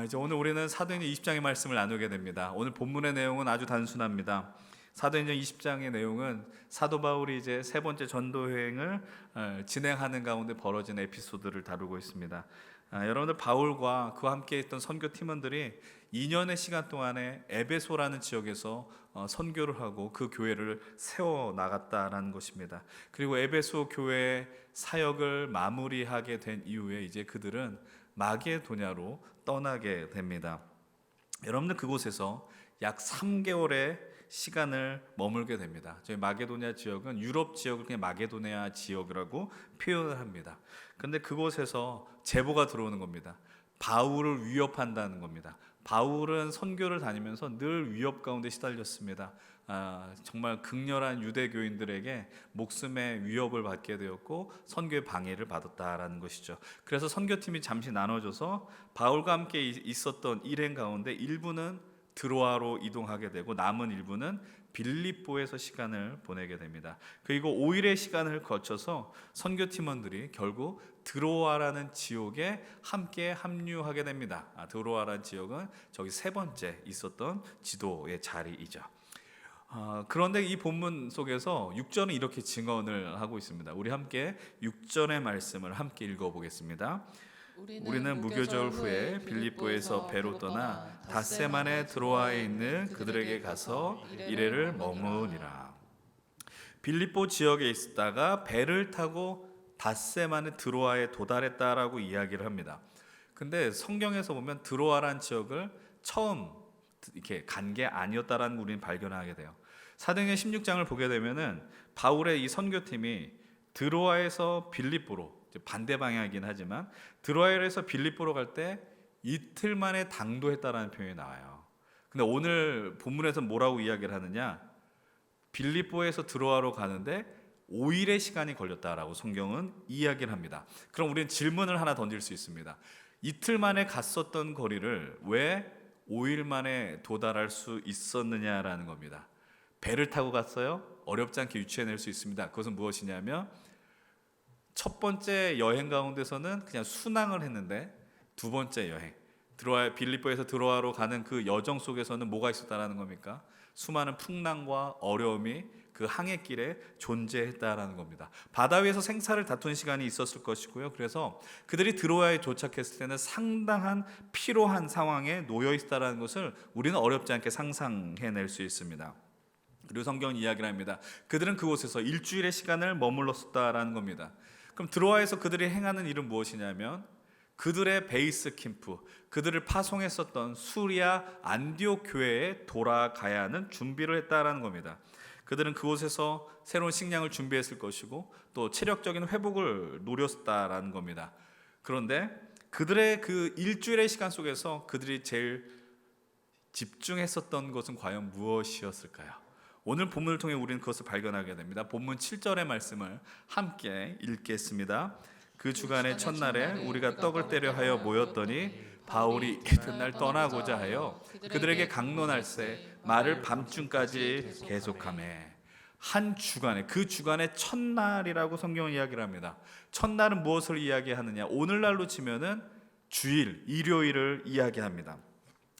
이제 오늘 우리는 사도행전 20장의 말씀을 나누게 됩니다. 오늘 본문의 내용은 아주 단순합니다. 사도행전 20장의 내용은 사도 바울이 이제 세 번째 전도 여행을 진행하는 가운데 벌어진 에피소드를 다루고 있습니다. 여러분들 바울과 그와 함께 있던 선교 팀원들이 2년의 시간 동안에 에베소라는 지역에서 선교를 하고 그 교회를 세워 나갔다라는 것입니다. 그리고 에베소 교회의 사역을 마무리하게 된 이후에 이제 그들은 마게도냐로 떠나게 됩니다. 여러분들 그곳에서 약 3개월의 시간을 머물게 됩니다. 저희 마게도냐 지역은 유럽 지역을 그냥 마게도냐 지역이라고 표현을 합니다. 그런데 그곳에서 제보가 들어오는 겁니다. 바울을 위협한다는 겁니다. 바울은 선교를 다니면서 늘 위협 가운데 시달렸습니다. 정말 극렬한 유대교인들에게 목숨의 위협을 받게 되었고 선교의 방해를 받았다라는 것이죠. 그래서 선교팀이 잠시 나눠져서 바울과 함께 있었던 일행 가운데 일부는 드로아로 이동하게 되고 남은 일부는 빌립보에서 시간을 보내게 됩니다. 그리고 5일의 시간을 거쳐서 선교팀원들이 결국 드로아라는 지역에 함께 합류하게 됩니다. 드로아라는 지역은 저기 세 번째 있었던 지도의 자리이죠. 그런데 이 본문 속에서 6절은 이렇게 증언을 하고 있습니다. 우리 함께 6절의 말씀을 함께 읽어보겠습니다. 우리는 무교절 후에 빌립보에서 배로 떠나 닷새만의 드로아에 있는 그들에게 가서 이래를 머무니라. 빌립보 지역에 있다가 배를 타고 닷새만의 드로아에 도달했다라고 이야기를 합니다. 근데 성경에서 보면 드로아란 지역을 처음 이렇게 간 게 아니었다라는 걸 우리는 발견하게 돼요. 사도행전 16장을 보게 되면은 바울의 이 선교팀이 드로아에서 빌립보로 반대 방향이긴 하지만 드로아에서 빌립보로 갈 때 이틀 만에 당도했다라는 표현이 나와요. 근데 오늘 본문에서 뭐라고 이야기를 하느냐? 빌립보에서 드로아로 가는데 5일의 시간이 걸렸다라고 성경은 이야기를 합니다. 그럼 우리는 질문을 하나 던질 수 있습니다. 이틀 만에 갔었던 거리를 왜 5일 만에 도달할 수 있었느냐라는 겁니다. 배를 타고 갔어요? 어렵지 않게 유추해낼 수 있습니다. 그것은 무엇이냐면 첫 번째 여행 가운데서는 그냥 순항을 했는데 두 번째 여행 빌립보에서 드로아로 가는 그 여정 속에서는 뭐가 있었다라는 겁니까? 수많은 풍랑과 어려움이 그 항해길에 존재했다라는 겁니다. 바다 위에서 생사를 다툰 시간이 있었을 것이고요. 그래서 그들이 드로아에 도착했을 때는 상당한 피로한 상황에 놓여 있다라는 것을 우리는 어렵지 않게 상상해낼 수 있습니다. 그리고 성경은 이야기를 합니다. 그들은 그곳에서 일주일의 시간을 머물렀다라는 겁니다. 그럼 드로아에서 그들이 행하는 일은 무엇이냐면 그들의 베이스 캠프, 그들을 파송했었던 수리아 안디옥 교회에 돌아가야 하는 준비를 했다라는 겁니다. 그들은 그곳에서 새로운 식량을 준비했을 것이고 또 체력적인 회복을 노렸다라는 겁니다. 그런데 그들의 그 일주일의 시간 속에서 그들이 제일 집중했었던 것은 과연 무엇이었을까요? 오늘 본문을 통해 우리는 그것을 발견하게 됩니다. 본문 7절의 말씀을 함께 읽겠습니다. 그 주간의 첫날에 우리가 떡을 떼려 하여 모였더니 바울이 이튿날 떠나고자 하여 그들에게 강론할세 말을 밤중까지 계속하매. 한 주간에 그 주간의 첫날이라고 성경은 이야기를 합니다. 첫날은 무엇을 이야기하느냐? 오늘날로 치면은 주일, 일요일을 이야기합니다.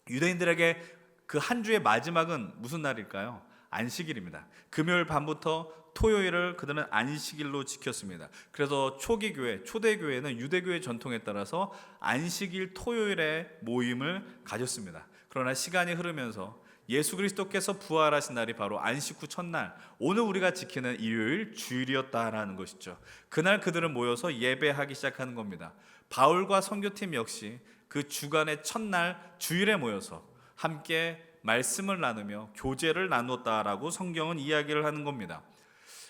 유대인들에게 그 한 주의 마지막은 무슨 날일까요? 안식일입니다. 금요일 밤부터 토요일을 그들은 안식일로 지켰습니다. 그래서 초기 교회, 초대 교회는 유대교의 전통에 따라서 안식일 토요일에 모임을 가졌습니다. 그러나 시간이 흐르면서 예수 그리스도께서 부활하신 날이 바로 안식 후 첫날, 오늘 우리가 지키는 일요일 주일이었다라는 것이죠. 그날 그들은 모여서 예배하기 시작하는 겁니다. 바울과 선교팀 역시 그 주간의 첫날 주일에 모여서 함께 말씀을 나누며 교제를 나눴다라고 성경은 이야기를 하는 겁니다.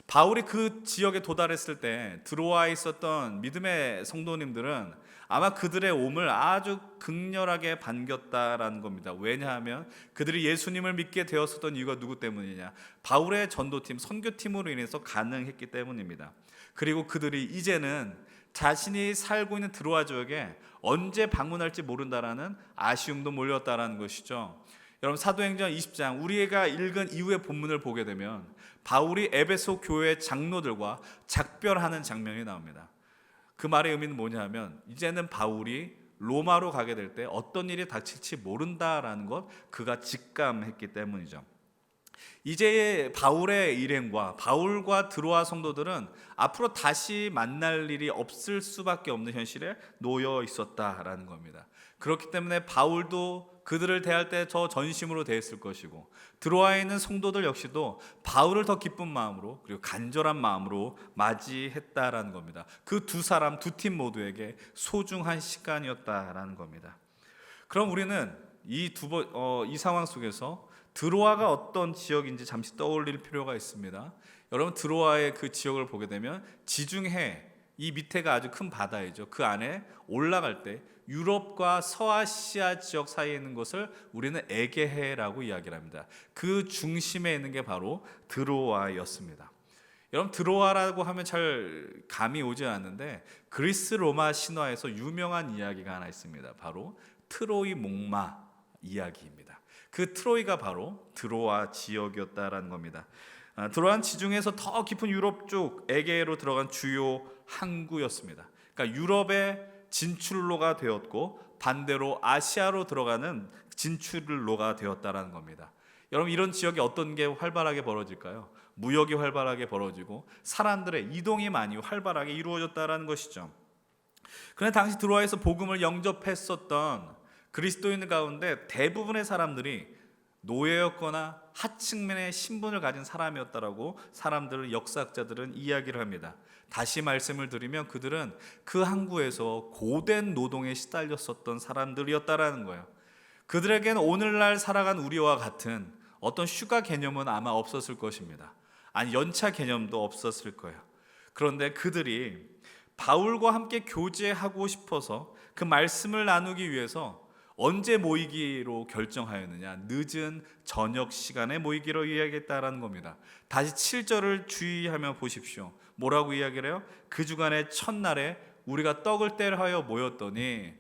바울이 그 지역에 도달했을 때 드로아에 있었던 믿음의 성도님들은 아마 그들의 옴을 아주 극렬하게 반겼다라는 겁니다. 왜냐하면 그들이 예수님을 믿게 되었었던 이유가 누구 때문이냐? 바울의 전도팀, 선교팀으로 인해서 가능했기 때문입니다. 그리고 그들이 이제는 자신이 살고 있는 드로아 지역에 언제 방문할지 모른다라는 아쉬움도 몰렸다라는 것이죠. 여러분, 사도행전 20장 우리가 읽은 이후의 본문을 보게 되면 바울이 에베소 교회 장로들과 작별하는 장면이 나옵니다. 그 말의 의미는 뭐냐 하면 이제는 바울이 로마로 가게 될 때 어떤 일이 닥칠지 모른다라는 것 그가 직감했기 때문이죠. 이제 바울의 일행과 바울과 드로아 성도들은 앞으로 다시 만날 일이 없을 수밖에 없는 현실에 놓여 있었다라는 겁니다. 그렇기 때문에 바울도 그들을 대할 때 저 전심으로 대했을 것이고 드로아에 있는 성도들 역시도 바울을 더 기쁜 마음으로 그리고 간절한 마음으로 맞이했다라는 겁니다. 그 두 사람, 두 팀 모두에게 소중한 시간이었다라는 겁니다. 그럼 우리는 이 상황 속에서 드로아가 어떤 지역인지 잠시 떠올릴 필요가 있습니다. 여러분, 드로아의 그 지역을 보게 되면 지중해, 이 밑에가 아주 큰 바다이죠. 그 안에 올라갈 때 유럽과 서아시아 지역 사이에 있는 것을 우리는 에게해라고 이야기를 합니다. 그 중심에 있는 게 바로 드로아였습니다. 여러분, 드로아라고 하면 잘 감이 오지 않는데 그리스 로마 신화에서 유명한 이야기가 하나 있습니다. 바로 트로이 목마 이야기입니다. 그 트로이가 바로 드로아 지역이었다라는 겁니다. 드로아는 지중해에서 더 깊은 유럽 쪽 에게해로 들어간 주요 항구였습니다. 그러니까 유럽의 진출로가 되었고 반대로 아시아로 들어가는 진출로가 되었다라는 겁니다. 여러분, 이런 지역에 어떤 게 활발하게 벌어질까요? 무역이 활발하게 벌어지고 사람들의 이동이 많이 활발하게 이루어졌다라는 것이죠. 그런데 당시 드로아에서 복음을 영접했었던 그리스도인 가운데 대부분의 사람들이 노예였거나 하층민의 신분을 가진 사람이었다라고 사람들은, 역사학자들은 이야기를 합니다. 다시 말씀을 드리면 그들은 그 항구에서 고된 노동에 시달렸었던 사람들이었다라는 거예요. 그들에게는 오늘날 살아간 우리와 같은 어떤 휴가 개념은 아마 없었을 것입니다. 아니, 연차 개념도 없었을 거예요. 그런데 그들이 바울과 함께 교제하고 싶어서 그 말씀을 나누기 위해서 언제 모이기로 결정하였느냐? 늦은 저녁 시간에 모이기로 이야기했다라는 겁니다. 다시 7절을 주의하며 보십시오. 뭐라고 이야기를 해요? 그 주간의 첫날에 우리가 떡을 떼하여 모였더니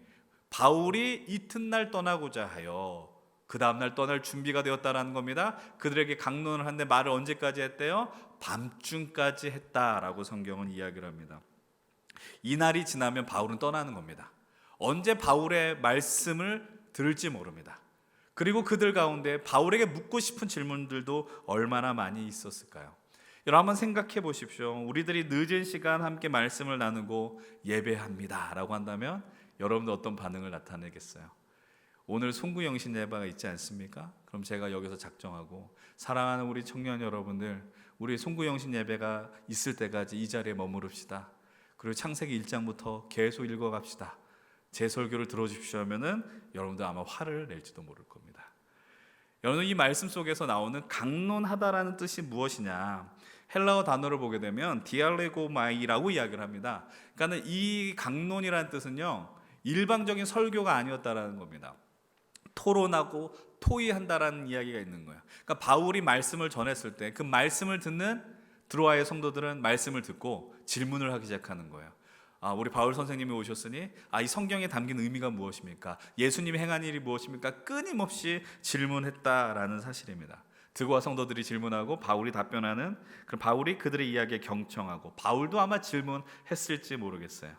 바울이 이튿날 떠나고자 하여 그 다음날 떠날 준비가 되었다라는 겁니다. 그들에게 강론을 하는데 말을 언제까지 했대요? 밤중까지 했다라고 성경은 이야기를 합니다. 이 날이 지나면 바울은 떠나는 겁니다. 언제 바울의 말씀을 들을지 모릅니다. 그리고 그들 가운데 바울에게 묻고 싶은 질문들도 얼마나 많이 있었을까요? 여러분, 한번 생각해 보십시오. 우리들이 늦은 시간 함께 말씀을 나누고 예배합니다 라고 한다면 여러분도 어떤 반응을 나타내겠어요? 오늘 송구영신 예배가 있지 않습니까? 그럼 제가 여기서 작정하고 사랑하는 우리 청년 여러분들, 우리 송구영신 예배가 있을 때까지 이 자리에 머무릅시다. 그리고 창세기 1장부터 계속 읽어갑시다. 제 설교를 들어주십시오 하면은 여러분들 아마 화를 낼지도 모를 겁니다. 여러분, 이 말씀 속에서 나오는 강론하다라는 뜻이 무엇이냐? 헬라어 단어를 보게 되면 디알레고마이라고 이야기를 합니다. 그러니까 이 강론이라는 뜻은요, 일방적인 설교가 아니었다라는 겁니다. 토론하고 토의한다라는 이야기가 있는 거예요. 그러니까 바울이 말씀을 전했을 때 그 말씀을 듣는 드로아의 성도들은 말씀을 듣고 질문을 하기 시작하는 거예요. 우리 바울 선생님이 오셨으니 이 성경에 담긴 의미가 무엇입니까? 예수님이 행한 일이 무엇입니까? 끊임없이 질문했다라는 사실입니다. 드로아 성도들이 질문하고 바울이 답변하는, 그럼 바울이 그들의 이야기에 경청하고 바울도 아마 질문했을지 모르겠어요.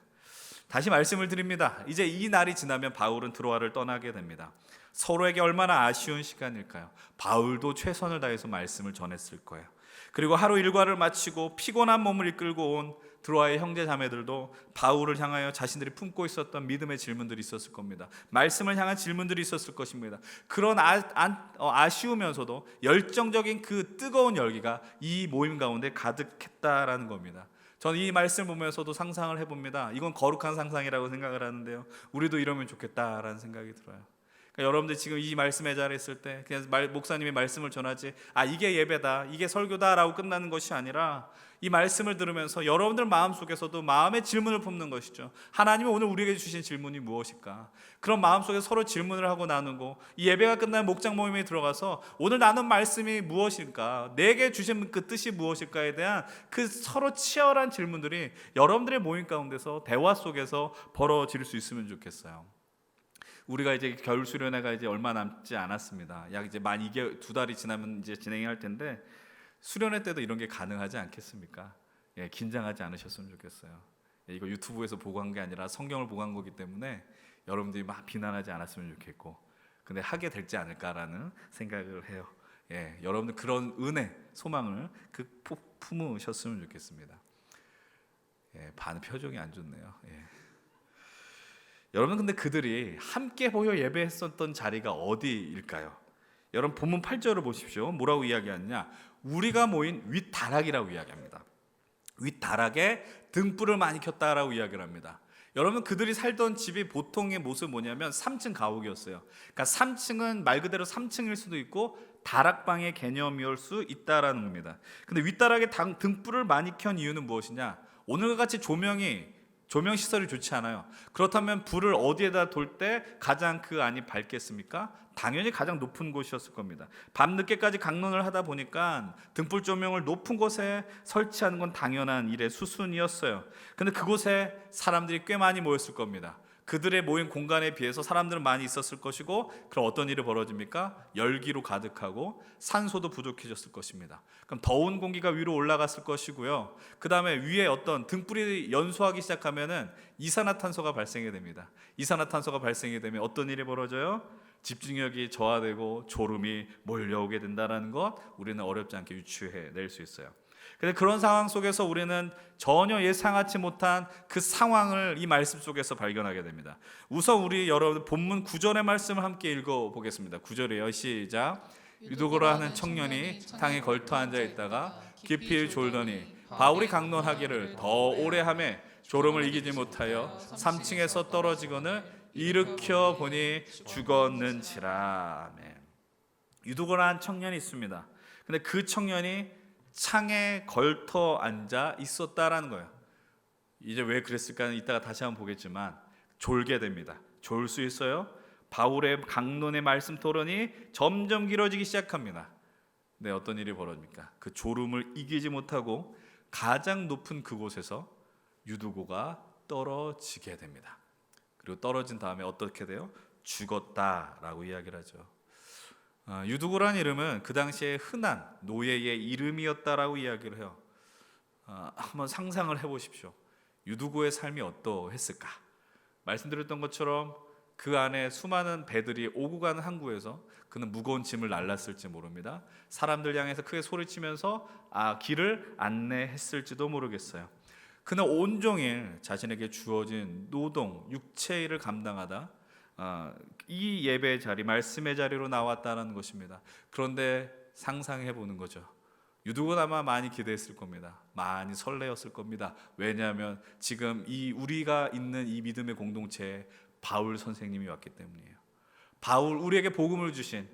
다시 말씀을 드립니다. 이제 이 날이 지나면 바울은 드로아를 떠나게 됩니다. 서로에게 얼마나 아쉬운 시간일까요? 바울도 최선을 다해서 말씀을 전했을 거예요. 그리고 하루 일과를 마치고 피곤한 몸을 이끌고 온 드로아의 형제 자매들도 바울을 향하여 자신들이 품고 있었던 믿음의 질문들이 있었을 겁니다. 말씀을 향한 질문들이 있었을 것입니다. 그런 아쉬우면서도 열정적인 그 뜨거운 열기가 이 모임 가운데 가득했다라는 겁니다. 저는 이 말씀을 보면서도 상상을 해봅니다. 이건 거룩한 상상이라고 생각을 하는데요, 우리도 이러면 좋겠다라는 생각이 들어요. 그러니까 여러분들 지금 이 말씀의 자리에 있을 때 그냥 목사님이 말씀을 전하지 이게 예배다, 이게 설교다라고 끝나는 것이 아니라 이 말씀을 들으면서 여러분들 마음속에서도 마음의 질문을 품는 것이죠. 하나님이 오늘 우리에게 주신 질문이 무엇일까? 그런 마음속에 서로 질문을 하고 나누고 이 예배가 끝나면 목장 모임에 들어가서 오늘 나눈 말씀이 무엇일까? 내게 주신 그 뜻이 무엇일까에 대한 그 서로 치열한 질문들이 여러분들의 모임 가운데서 대화 속에서 벌어질 수 있으면 좋겠어요. 우리가 이제 겨울 수련회가 이제 얼마 남지 않았습니다. 약 이제 만 2달이 지나면 이제 진행이 할 텐데 수련회 때도 이런 게 가능하지 않겠습니까? 예, 긴장하지 않으셨으면 좋겠어요. 예, 이거 유튜브에서 보고 한 게 아니라 성경을 보고 한 거기 때문에 여러분들이 막 비난하지 않았으면 좋겠고, 근데 하게 될지 않을까라는 생각을 해요. 예, 여러분들 그런 은혜, 소망을 품으셨으면 좋겠습니다. 예, 반 표정이 안 좋네요. 예. 여러분, 근데 그들이 함께 모여 예배했었던 자리가 어디일까요? 여러분 본문 8절을 보십시오. 뭐라고 이야기하느냐? 우리가 모인 윗다락이라고 이야기합니다. 윗다락에 등불을 많이 켰다라고 이야기를 합니다. 여러분, 그들이 살던 집이 보통의 모습은 뭐냐면 3층 가옥이었어요. 그러니까 3층은 말 그대로 3층일 수도 있고 다락방의 개념이올 수 있다라는 겁니다. 근데 윗다락에 등불을 많이 켠 이유는 무엇이냐? 오늘과 같이 조명 시설이 좋지 않아요. 그렇다면 불을 어디에다 돌 때 가장 그 안이 밝겠습니까? 당연히 가장 높은 곳이었을 겁니다. 밤늦게까지 강론을 하다 보니까 등불 조명을 높은 곳에 설치하는 건 당연한 일의 수순이었어요. 근데 그곳에 사람들이 꽤 많이 모였을 겁니다. 그들의 모인 공간에 비해서 사람들은 많이 있었을 것이고, 그럼 어떤 일이 벌어집니까? 열기로 가득하고 산소도 부족해졌을 것입니다. 그럼 더운 공기가 위로 올라갔을 것이고요. 그 다음에 위에 어떤 등불이 연소하기 시작하면은 이산화탄소가 발생이 됩니다. 이산화탄소가 발생이 되면 어떤 일이 벌어져요? 집중력이 저하되고 졸음이 몰려오게 된다는 것, 우리는 어렵지 않게 유추해낼 수 있어요. 근데 그런 상황 속에서 우리는 전혀 예상하지 못한 그 상황을 이 말씀 속에서 발견하게 됩니다. 우선 우리 여러분 본문 9절의 말씀을 함께 읽어보겠습니다. 9절이에요. 시작. 유도고라 하는 청년이 땅에 걸터 앉아 있다가 깊이 졸더니 바울이 강론하기를 더 오래 하매 졸음을 이기지 못하여 3층에서 떨어지거늘 일으켜 보니 죽었는지라. 아멘. 유도고라 한 청년이 있습니다. 근데 그 청년이 창에 걸터 앉아 있었다라는 거예요. 이제 왜 그랬을까는 이따가 다시 한번 보겠지만 졸게 됩니다. 졸 수 있어요. 바울의 강론의 말씀 토론이 점점 길어지기 시작합니다. 네, 어떤 일이 벌어집니까? 그 졸음을 이기지 못하고 가장 높은 그곳에서 유두고가 떨어지게 됩니다. 그리고 떨어진 다음에 어떻게 돼요? 죽었다라고 이야기를 하죠. 유두고라는 이름은 그 당시에 흔한 노예의 이름이었다라고 이야기를 해요. 한번 상상을 해보십시오. 유두고의 삶이 어떠했을까? 말씀드렸던 것처럼 그 안에 수많은 배들이 오고 가는 항구에서 그는 무거운 짐을 날랐을지 모릅니다. 사람들 향해서 크게 소리치면서 길을 안내했을지도 모르겠어요. 그는 온종일 자신에게 주어진 노동, 육체 일을 감당하다 이 예배의 자리, 말씀의 자리로 나왔다는 것입니다. 그런데 상상해 보는 거죠. 유두고는 아마 많이 기대했을 겁니다. 많이 설레었을 겁니다. 왜냐하면 지금 우리가 있는 이 믿음의 공동체에 바울 선생님이 왔기 때문이에요. 바울, 우리에게 복음을 주신,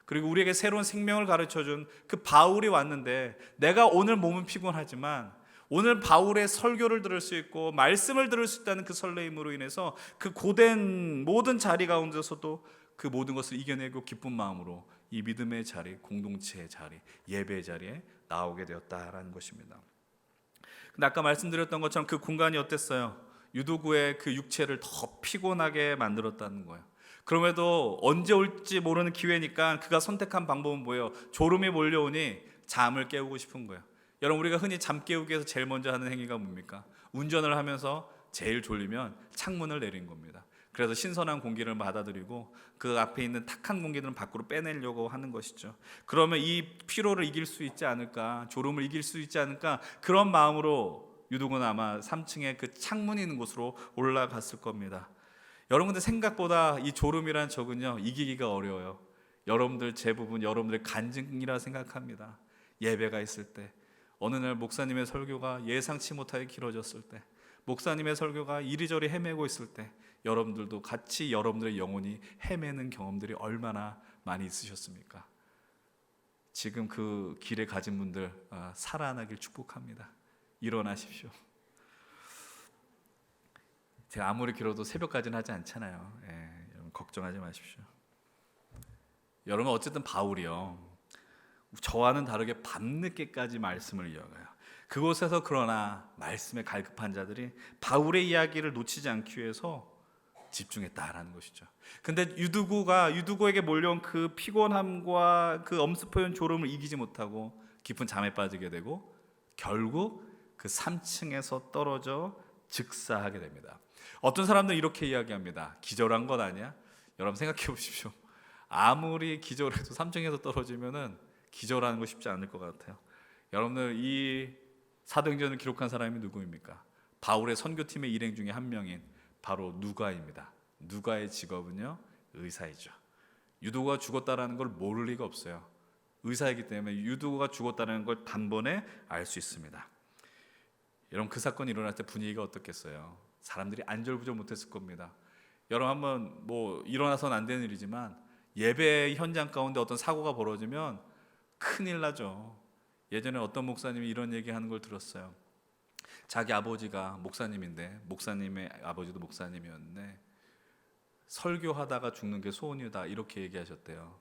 그리고 우리에게 새로운 생명을 가르쳐준 그 바울이 왔는데, 내가 오늘 몸은 피곤하지만 오늘 바울의 설교를 들을 수 있고 말씀을 들을 수 있다는 그 설레임으로 인해서 그 고된 모든 자리 가운데서도 그 모든 것을 이겨내고 기쁜 마음으로 이 믿음의 자리, 공동체의 자리, 예배의 자리에 나오게 되었다라는 것입니다. 근데 아까 말씀드렸던 것처럼 그 공간이 어땠어요? 유도구의 그 육체를 더 피곤하게 만들었다는 거예요. 그럼에도 언제 올지 모르는 기회니까 그가 선택한 방법은 뭐예요? 졸음이 몰려오니 잠을 깨우고 싶은 거예요. 여러분, 우리가 흔히 잠 깨우기 위해서 제일 먼저 하는 행위가 뭡니까? 운전을 하면서 제일 졸리면 창문을 내린 겁니다. 그래서 신선한 공기를 받아들이고 그 앞에 있는 탁한 공기들은 밖으로 빼내려고 하는 것이죠. 그러면 이 피로를 이길 수 있지 않을까, 졸음을 이길 수 있지 않을까, 그런 마음으로 유독은 아마 3층에 그 창문이 있는 곳으로 올라갔을 겁니다. 여러분들 생각보다 이 졸음이란 적은요 이기기가 어려워요. 여러분들 대부분 여러분들의 간증이라 생각합니다. 예배가 있을 때, 어느 날 목사님의 설교가 예상치 못하게 길어졌을 때, 목사님의 설교가 이리저리 헤매고 있을 때, 여러분들도 같이 여러분들의 영혼이 헤매는 경험들이 얼마나 많이 있으셨습니까? 지금 그 길에 가진 분들 살아나길 축복합니다. 일어나십시오. 제가 아무리 길어도 새벽까지는 하지 않잖아요. 여러분 걱정하지 마십시오. 여러분 어쨌든 바울이요, 저와는 다르게 밤늦게까지 말씀을 이어가요. 그곳에서 그러나 말씀에 갈급한 자들이 바울의 이야기를 놓치지 않기 위해서 집중했다라는 것이죠. 근데 유두고에게 몰려온 그 피곤함과 그 엄습해온 졸음을 이기지 못하고 깊은 잠에 빠지게 되고 결국 그 3층에서 떨어져 즉사하게 됩니다. 어떤 사람들은 이렇게 이야기합니다. 기절한 것 아니야? 여러분 생각해 보십시오. 아무리 기절해도 3층에서 떨어지면은 기절하는 거 쉽지 않을 것 같아요. 여러분들 이 사도행전을 기록한 사람이 누구입니까? 바울의 선교팀의 일행 중에 한 명인 바로 누가입니다. 누가의 직업은요 의사이죠. 유두고가 죽었다라는 걸 모를 리가 없어요. 의사이기 때문에 유두고가 죽었다는 걸 단번에 알 수 있습니다. 여러분 그 사건이 일어날 때 분위기가 어떻겠어요? 사람들이 안절부절 못했을 겁니다. 여러분 한번 뭐 일어나서는 안 되는 일이지만 예배 현장 가운데 어떤 사고가 벌어지면 큰일 나죠. 예전에 어떤 목사님이 이런 얘기하는 걸 들었어요. 자기 아버지가 목사님인데 목사님의 아버지도 목사님이었는데 설교하다가 죽는 게 소원이다 이렇게 얘기하셨대요.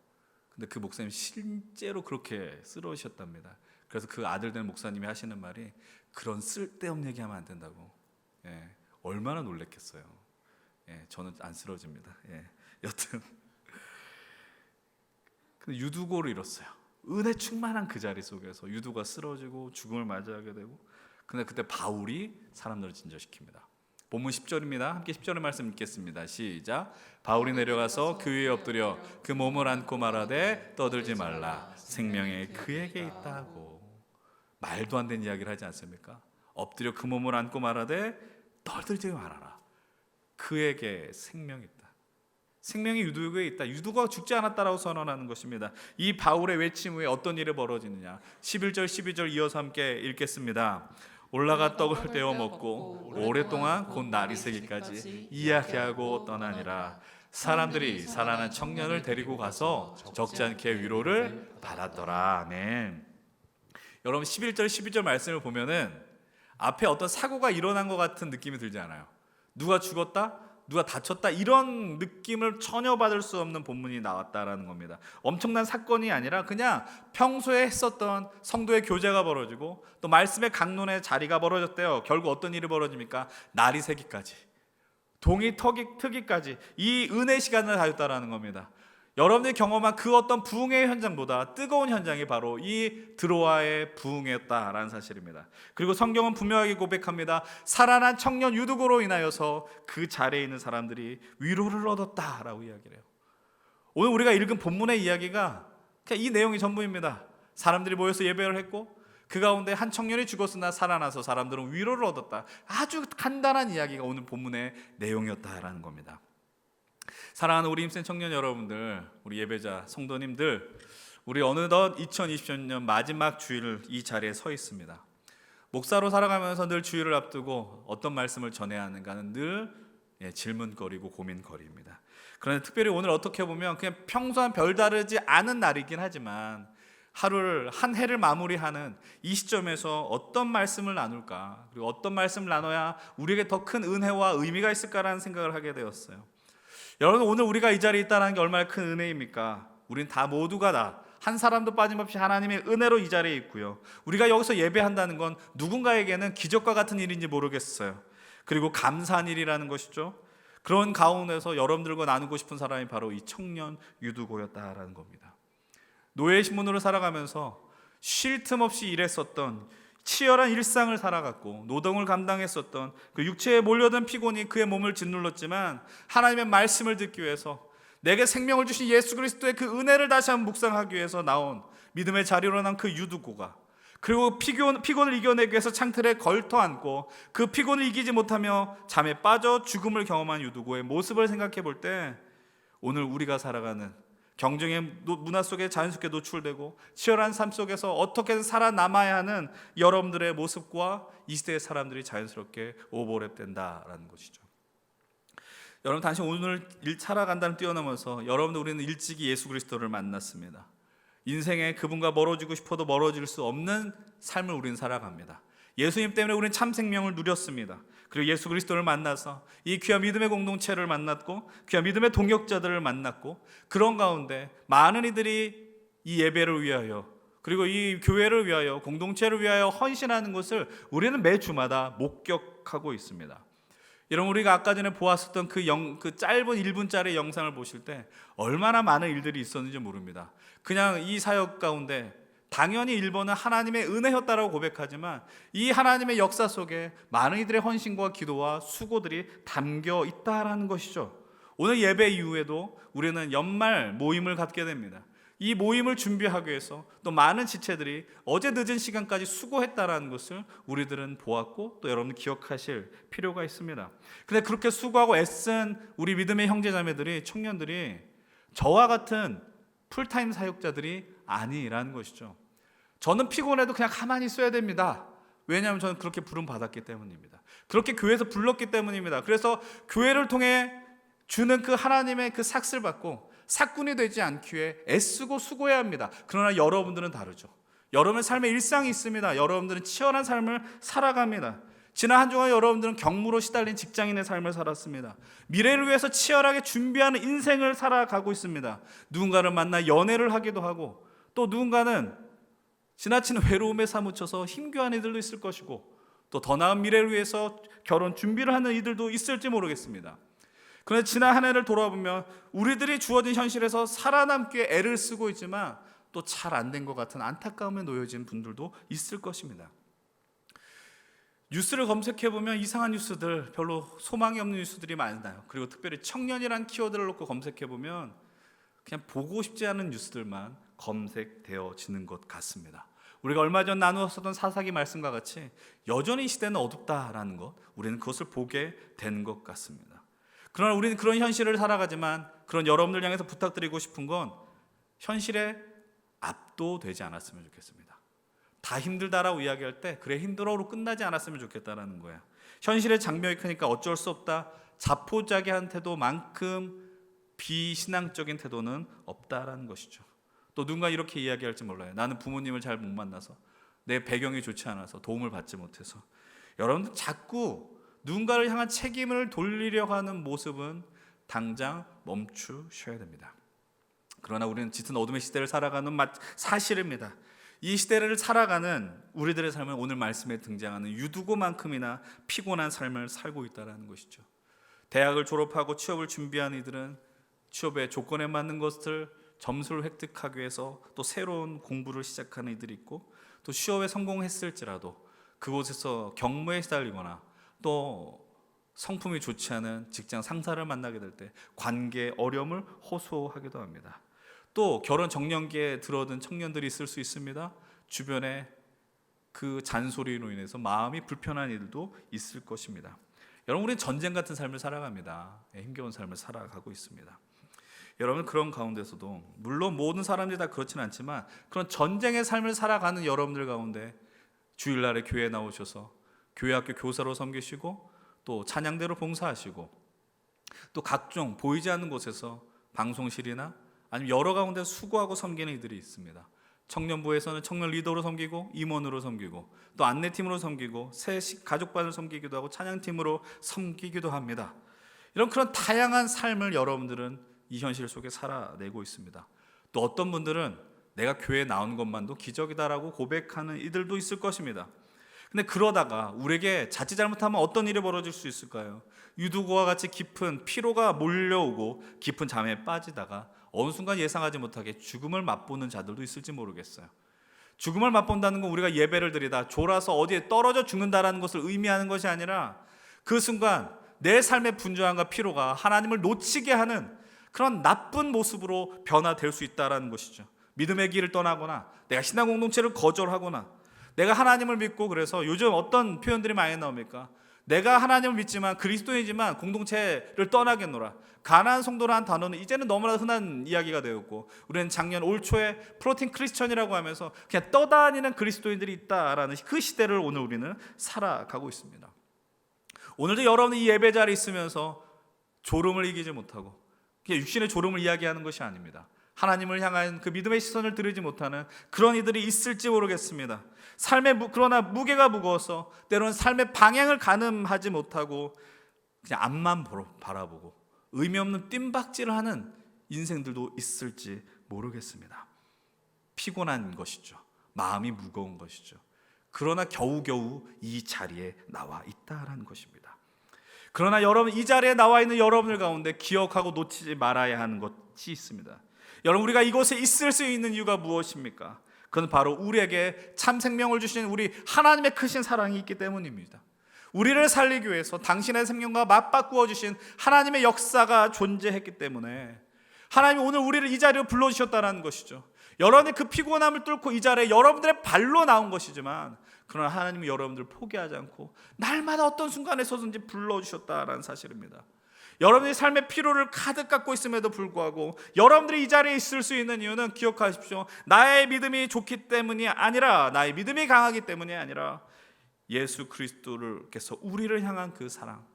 근데 그 목사님이 실제로 그렇게 쓰러지셨답니다. 그래서 그 아들 된 목사님이 하시는 말이 그런 쓸데없는 얘기하면 안 된다고. 얼마나 놀랬겠어요. 저는 안 쓰러집니다. 여튼 근데 유두고를 잃었어요. 은혜 충만한 그 자리 속에서 유두가 쓰러지고 죽음을 맞이하게 되고, 근데 그때 바울이 사람들을 진정시킵니다. 본문 10절입니다. 함께 10절의 말씀 읽겠습니다. 시작. 바울이 내려가서 그 위에 엎드려 그 몸을 안고 말하되 떠들지 말라, 생명이 그에게 있다고. 말도 안 되는 이야기를 하지 않습니까? 엎드려 그 몸을 안고 말하되 떠들지 말아라, 그에게 생명이 있다. 생명이 유두고에 있다. 유두고가 죽지 않았다라고 선언하는 것입니다. 이 바울의 외침 후에 어떤 일이 벌어지느냐, 11절 12절 이어서 함께 읽겠습니다. 올라가 떡을 떼어 먹고 오랫동안 곧 날이 새기까지 이야기하고 떠나니라. 사람들이 살아난 청년을 데리고 가서 적지 않게 위로를 받았더라. 아멘. 여러분 11절 12절 말씀을 보면은 앞에 어떤 사고가 일어난 것 같은 느낌이 들지 않아요? 누가 죽었다? 누가 다쳤다? 이런 느낌을 전혀 받을 수 없는 본문이 나왔다라는 겁니다. 엄청난 사건이 아니라 그냥 평소에 했었던 성도의 교제가 벌어지고 또 말씀의 강론의 자리가 벌어졌대요. 결국 어떤 일이 벌어집니까? 날이 새기까지, 동이 트기까지 이 은혜 시간을 가졌다라는 겁니다. 여러분들이 경험한 그 어떤 부흥의 현장보다 뜨거운 현장이 바로 이 드로아의 부흥이었다라는 사실입니다. 그리고 성경은 분명하게 고백합니다. 살아난 청년 유두고로 인하여서 그 자리에 있는 사람들이 위로를 얻었다라고 이야기를 해요. 오늘 우리가 읽은 본문의 이야기가 그냥 이 내용이 전부입니다. 사람들이 모여서 예배를 했고 그 가운데 한 청년이 죽었으나 살아나서 사람들은 위로를 얻었다. 아주 간단한 이야기가 오늘 본문의 내용이었다라는 겁니다. 사랑하는 우리 힘센 청년 여러분들, 우리 예배자 성도님들, 우리 어느덧 2020년 마지막 주일 이 자리에 서 있습니다. 목사로 살아가면서 늘 주일을 앞두고 어떤 말씀을 전해야 하는가는 늘 질문거리고 고민거리입니다. 그런데 특별히 오늘 어떻게 보면 그냥 평소와 별다르지 않은 날이긴 하지만 한 해를 마무리하는 이 시점에서 어떤 말씀을 나눌까, 그리고 어떤 말씀을 나눠야 우리에게 더 큰 은혜와 의미가 있을까라는 생각을 하게 되었어요. 여러분 오늘 우리가 이 자리에 있다는 게 얼마나 큰 은혜입니까? 우린 다 모두가 다 한 사람도 빠짐없이 하나님의 은혜로 이 자리에 있고요. 우리가 여기서 예배한다는 건 누군가에게는 기적과 같은 일인지 모르겠어요. 그리고 감사한 일이라는 것이죠. 그런 가운데서 여러분들과 나누고 싶은 사람이 바로 이 청년 유두고였다라는 겁니다. 노예 신분으로 살아가면서 쉴 틈 없이 일했었던 치열한 일상을 살아갔고 노동을 감당했었던 그 육체에 몰려든 피곤이 그의 몸을 짓눌렀지만 하나님의 말씀을 듣기 위해서 내게 생명을 주신 예수 그리스도의 그 은혜를 다시 한번 묵상하기 위해서 나온 믿음의 자리로 난 그 유두고가, 그리고 피곤을 이겨내기 위해서 창틀에 걸터 앉고 그 피곤을 이기지 못하며 잠에 빠져 죽음을 경험한 유두고의 모습을 생각해 볼 때 오늘 우리가 살아가는 경쟁의 문화 속에 자연스럽게 노출되고 치열한 삶 속에서 어떻게든 살아남아야 하는 여러분들의 모습과 이 시대의 사람들이 자연스럽게 오버랩된다라는 것이죠. 여러분, 당신 오늘 일 살아간다는 뛰어넘어서 여러분들 우리는 일찍이 예수 그리스도를 만났습니다. 인생에 그분과 멀어지고 싶어도 멀어질 수 없는 삶을 우리는 살아갑니다. 예수님 때문에 우리는 참 생명을 누렸습니다. 그리고 예수 그리스도를 만나서 이 귀한 믿음의 공동체를 만났고 귀한 믿음의 동역자들을 만났고 그런 가운데 많은 이들이 이 예배를 위하여 그리고 이 교회를 위하여 공동체를 위하여 헌신하는 것을 우리는 매주마다 목격하고 있습니다. 여러분, 우리가 아까 전에 보았었던 그 짧은 1분짜리 영상을 보실 때 얼마나 많은 일들이 있었는지 모릅니다. 그냥 이 사역 가운데 당연히 일본은 하나님의 은혜였다라고 고백하지만 이 하나님의 역사 속에 많은 이들의 헌신과 기도와 수고들이 담겨 있다라는 것이죠. 오늘 예배 이후에도 우리는 연말 모임을 갖게 됩니다. 이 모임을 준비하기 위해서 또 많은 지체들이 어제 늦은 시간까지 수고했다라는 것을 우리들은 보았고 또 여러분 기억하실 필요가 있습니다. 근데 그렇게 수고하고 애쓴 우리 믿음의 형제자매들이, 청년들이 저와 같은 풀타임 사역자들이 아니라는 것이죠. 저는 피곤해도 그냥 가만히 있어야 됩니다. 왜냐하면 저는 그렇게 부름 받았기 때문입니다. 그렇게 교회에서 불렀기 때문입니다. 그래서 교회를 통해 주는 그 하나님의 그 삭슬 받고 삭군이 되지 않기 위해 애쓰고 수고해야 합니다. 그러나 여러분들은 다르죠. 여러분의 삶에 일상이 있습니다. 여러분들은 치열한 삶을 살아갑니다. 지난 한 주간 여러분들은 경무로 시달린 직장인의 삶을 살았습니다. 미래를 위해서 치열하게 준비하는 인생을 살아가고 있습니다. 누군가를 만나 연애를 하기도 하고 또 누군가는 지나치는 외로움에 사무쳐서 힘겨운 이들도 있을 것이고 또 더 나은 미래를 위해서 결혼 준비를 하는 이들도 있을지 모르겠습니다. 그런데 지난 한 해를 돌아보면 우리들이 주어진 현실에서 살아남기 위해 애를 쓰고 있지만 또 잘 안 된 것 같은 안타까움에 놓여진 분들도 있을 것입니다. 뉴스를 검색해보면 이상한 뉴스들, 별로 소망이 없는 뉴스들이 많아요. 그리고 특별히 청년이란 키워드를 놓고 검색해보면 그냥 보고 싶지 않은 뉴스들만 검색되어지는 것 같습니다. 우리가 얼마 전 나누었었던 사사기 말씀과 같이 여전히 이 시대는 어둡다라는 것, 우리는 그것을 보게 된 것 같습니다. 그러나 우리는 그런 현실을 살아가지만 그런 여러분들 향해서 부탁드리고 싶은 건 현실에 압도되지 않았으면 좋겠습니다. 다 힘들다라고 이야기할 때 그래 힘들어로 끝나지 않았으면 좋겠다라는 거야. 현실의 장벽이 크니까 어쩔 수 없다, 자포자기한 태도만큼 비신앙적인 태도는 없다라는 것이죠. 또 누군가 이렇게 이야기할지 몰라요. 나는 부모님을 잘 못 만나서, 내 배경이 좋지 않아서, 도움을 받지 못해서. 여러분들 자꾸 누군가를 향한 책임을 돌리려고 하는 모습은 당장 멈추셔야 됩니다. 그러나 우리는 짙은 어둠의 시대를 살아가는 사실입니다. 이 시대를 살아가는 우리들의 삶은 오늘 말씀에 등장하는 유두고만큼이나 피곤한 삶을 살고 있다는 것이죠. 대학을 졸업하고 취업을 준비한 이들은 취업의 조건에 맞는 것을 점수를 획득하기 위해서 또 새로운 공부를 시작하는 이들이 있고 또 취업에 성공했을지라도 그곳에서 경무에 시달리거나 또 성품이 좋지 않은 직장 상사를 만나게 될 때 관계의 어려움을 호소하기도 합니다. 또 결혼 정년기에 들어든 청년들이 있을 수 있습니다. 주변에 그 잔소리로 인해서 마음이 불편한 이들도 있을 것입니다. 여러분, 우리는 전쟁 같은 삶을 살아갑니다. 힘겨운 삶을 살아가고 있습니다. 여러분, 그런 가운데서도 물론 모든 사람들이 다 그렇지는 않지만 그런 전쟁의 삶을 살아가는 여러분들 가운데 주일날에 교회에 나오셔서 교회 학교 교사로 섬기시고 또 찬양대로 봉사하시고 또 각종 보이지 않는 곳에서 방송실이나 아니면 여러 가운데 수고하고 섬기는 이들이 있습니다. 청년부에서는 청년 리더로 섬기고 임원으로 섬기고 또 안내팀으로 섬기고 새 가족반을 섬기기도 하고 찬양팀으로 섬기기도 합니다. 이런 그런 다양한 삶을 여러분들은 이 현실 속에 살아내고 있습니다. 또 어떤 분들은 내가 교회에 나온 것만도 기적이다라고 고백하는 이들도 있을 것입니다. 근데 그러다가 우리에게 자칫 잘못하면 어떤 일이 벌어질 수 있을까요? 유두고와 같이 깊은 피로가 몰려오고 깊은 잠에 빠지다가 어느 순간 예상하지 못하게 죽음을 맛보는 자들도 있을지 모르겠어요. 죽음을 맛본다는 건 우리가 예배를 드리다 졸아서 어디에 떨어져 죽는다라는 것을 의미하는 것이 아니라 그 순간 내 삶의 분주함과 피로가 하나님을 놓치게 하는 그런 나쁜 모습으로 변화될 수 있다는 것이죠. 믿음의 길을 떠나거나 내가 신앙 공동체를 거절하거나 내가 하나님을 믿고, 그래서 요즘 어떤 표현들이 많이 나옵니까? 내가 하나님을 믿지만 그리스도이지만 공동체를 떠나겠노라. 가난한 성도라는 단어는 이제는 너무나 흔한 이야기가 되었고, 우리는 작년 올 초에 플로팅 크리스천이라고 하면서 그냥 떠다니는 그리스도인들이 있다라는 그 시대를 오늘 우리는 살아가고 있습니다. 오늘도 여러분이 이 예배 자리에 있으면서 졸음을 이기지 못하고 그냥 육신의 졸음을 이야기하는 것이 아닙니다. 하나님을 향한 그 믿음의 시선을 들이지 못하는 그런 이들이 있을지 모르겠습니다. 그러나 무게가 무거워서 때로는 삶의 방향을 가늠하지 못하고 그냥 앞만 바라보고 의미 없는 뜀박질을 하는 인생들도 있을지 모르겠습니다. 피곤한 것이죠. 마음이 무거운 것이죠. 그러나 겨우겨우 이 자리에 나와 있다라는 것입니다. 그러나 여러분, 이 자리에 나와 있는 여러분들 가운데 기억하고 놓치지 말아야 하는 것이 있습니다. 여러분, 우리가 이곳에 있을 수 있는 이유가 무엇입니까? 그건 바로 우리에게 참 생명을 주신 우리 하나님의 크신 사랑이 있기 때문입니다. 우리를 살리기 위해서 당신의 생명과 맞바꾸어 주신 하나님의 역사가 존재했기 때문에 하나님이 오늘 우리를 이 자리로 불러주셨다는 것이죠. 여러분의 그 피곤함을 뚫고 이 자리에 여러분들의 발로 나온 것이지만, 그러나 하나님이 여러분들을 포기하지 않고 날마다 어떤 순간에서든지 불러주셨다라는 사실입니다. 여러분의 삶의 피로를 가득 갖고 있음에도 불구하고 여러분들이 이 자리에 있을 수 있는 이유는 기억하십시오. 나의 믿음이 좋기 때문이 아니라, 나의 믿음이 강하기 때문이 아니라 예수 그리스도께서 우리를 향한 그 사랑,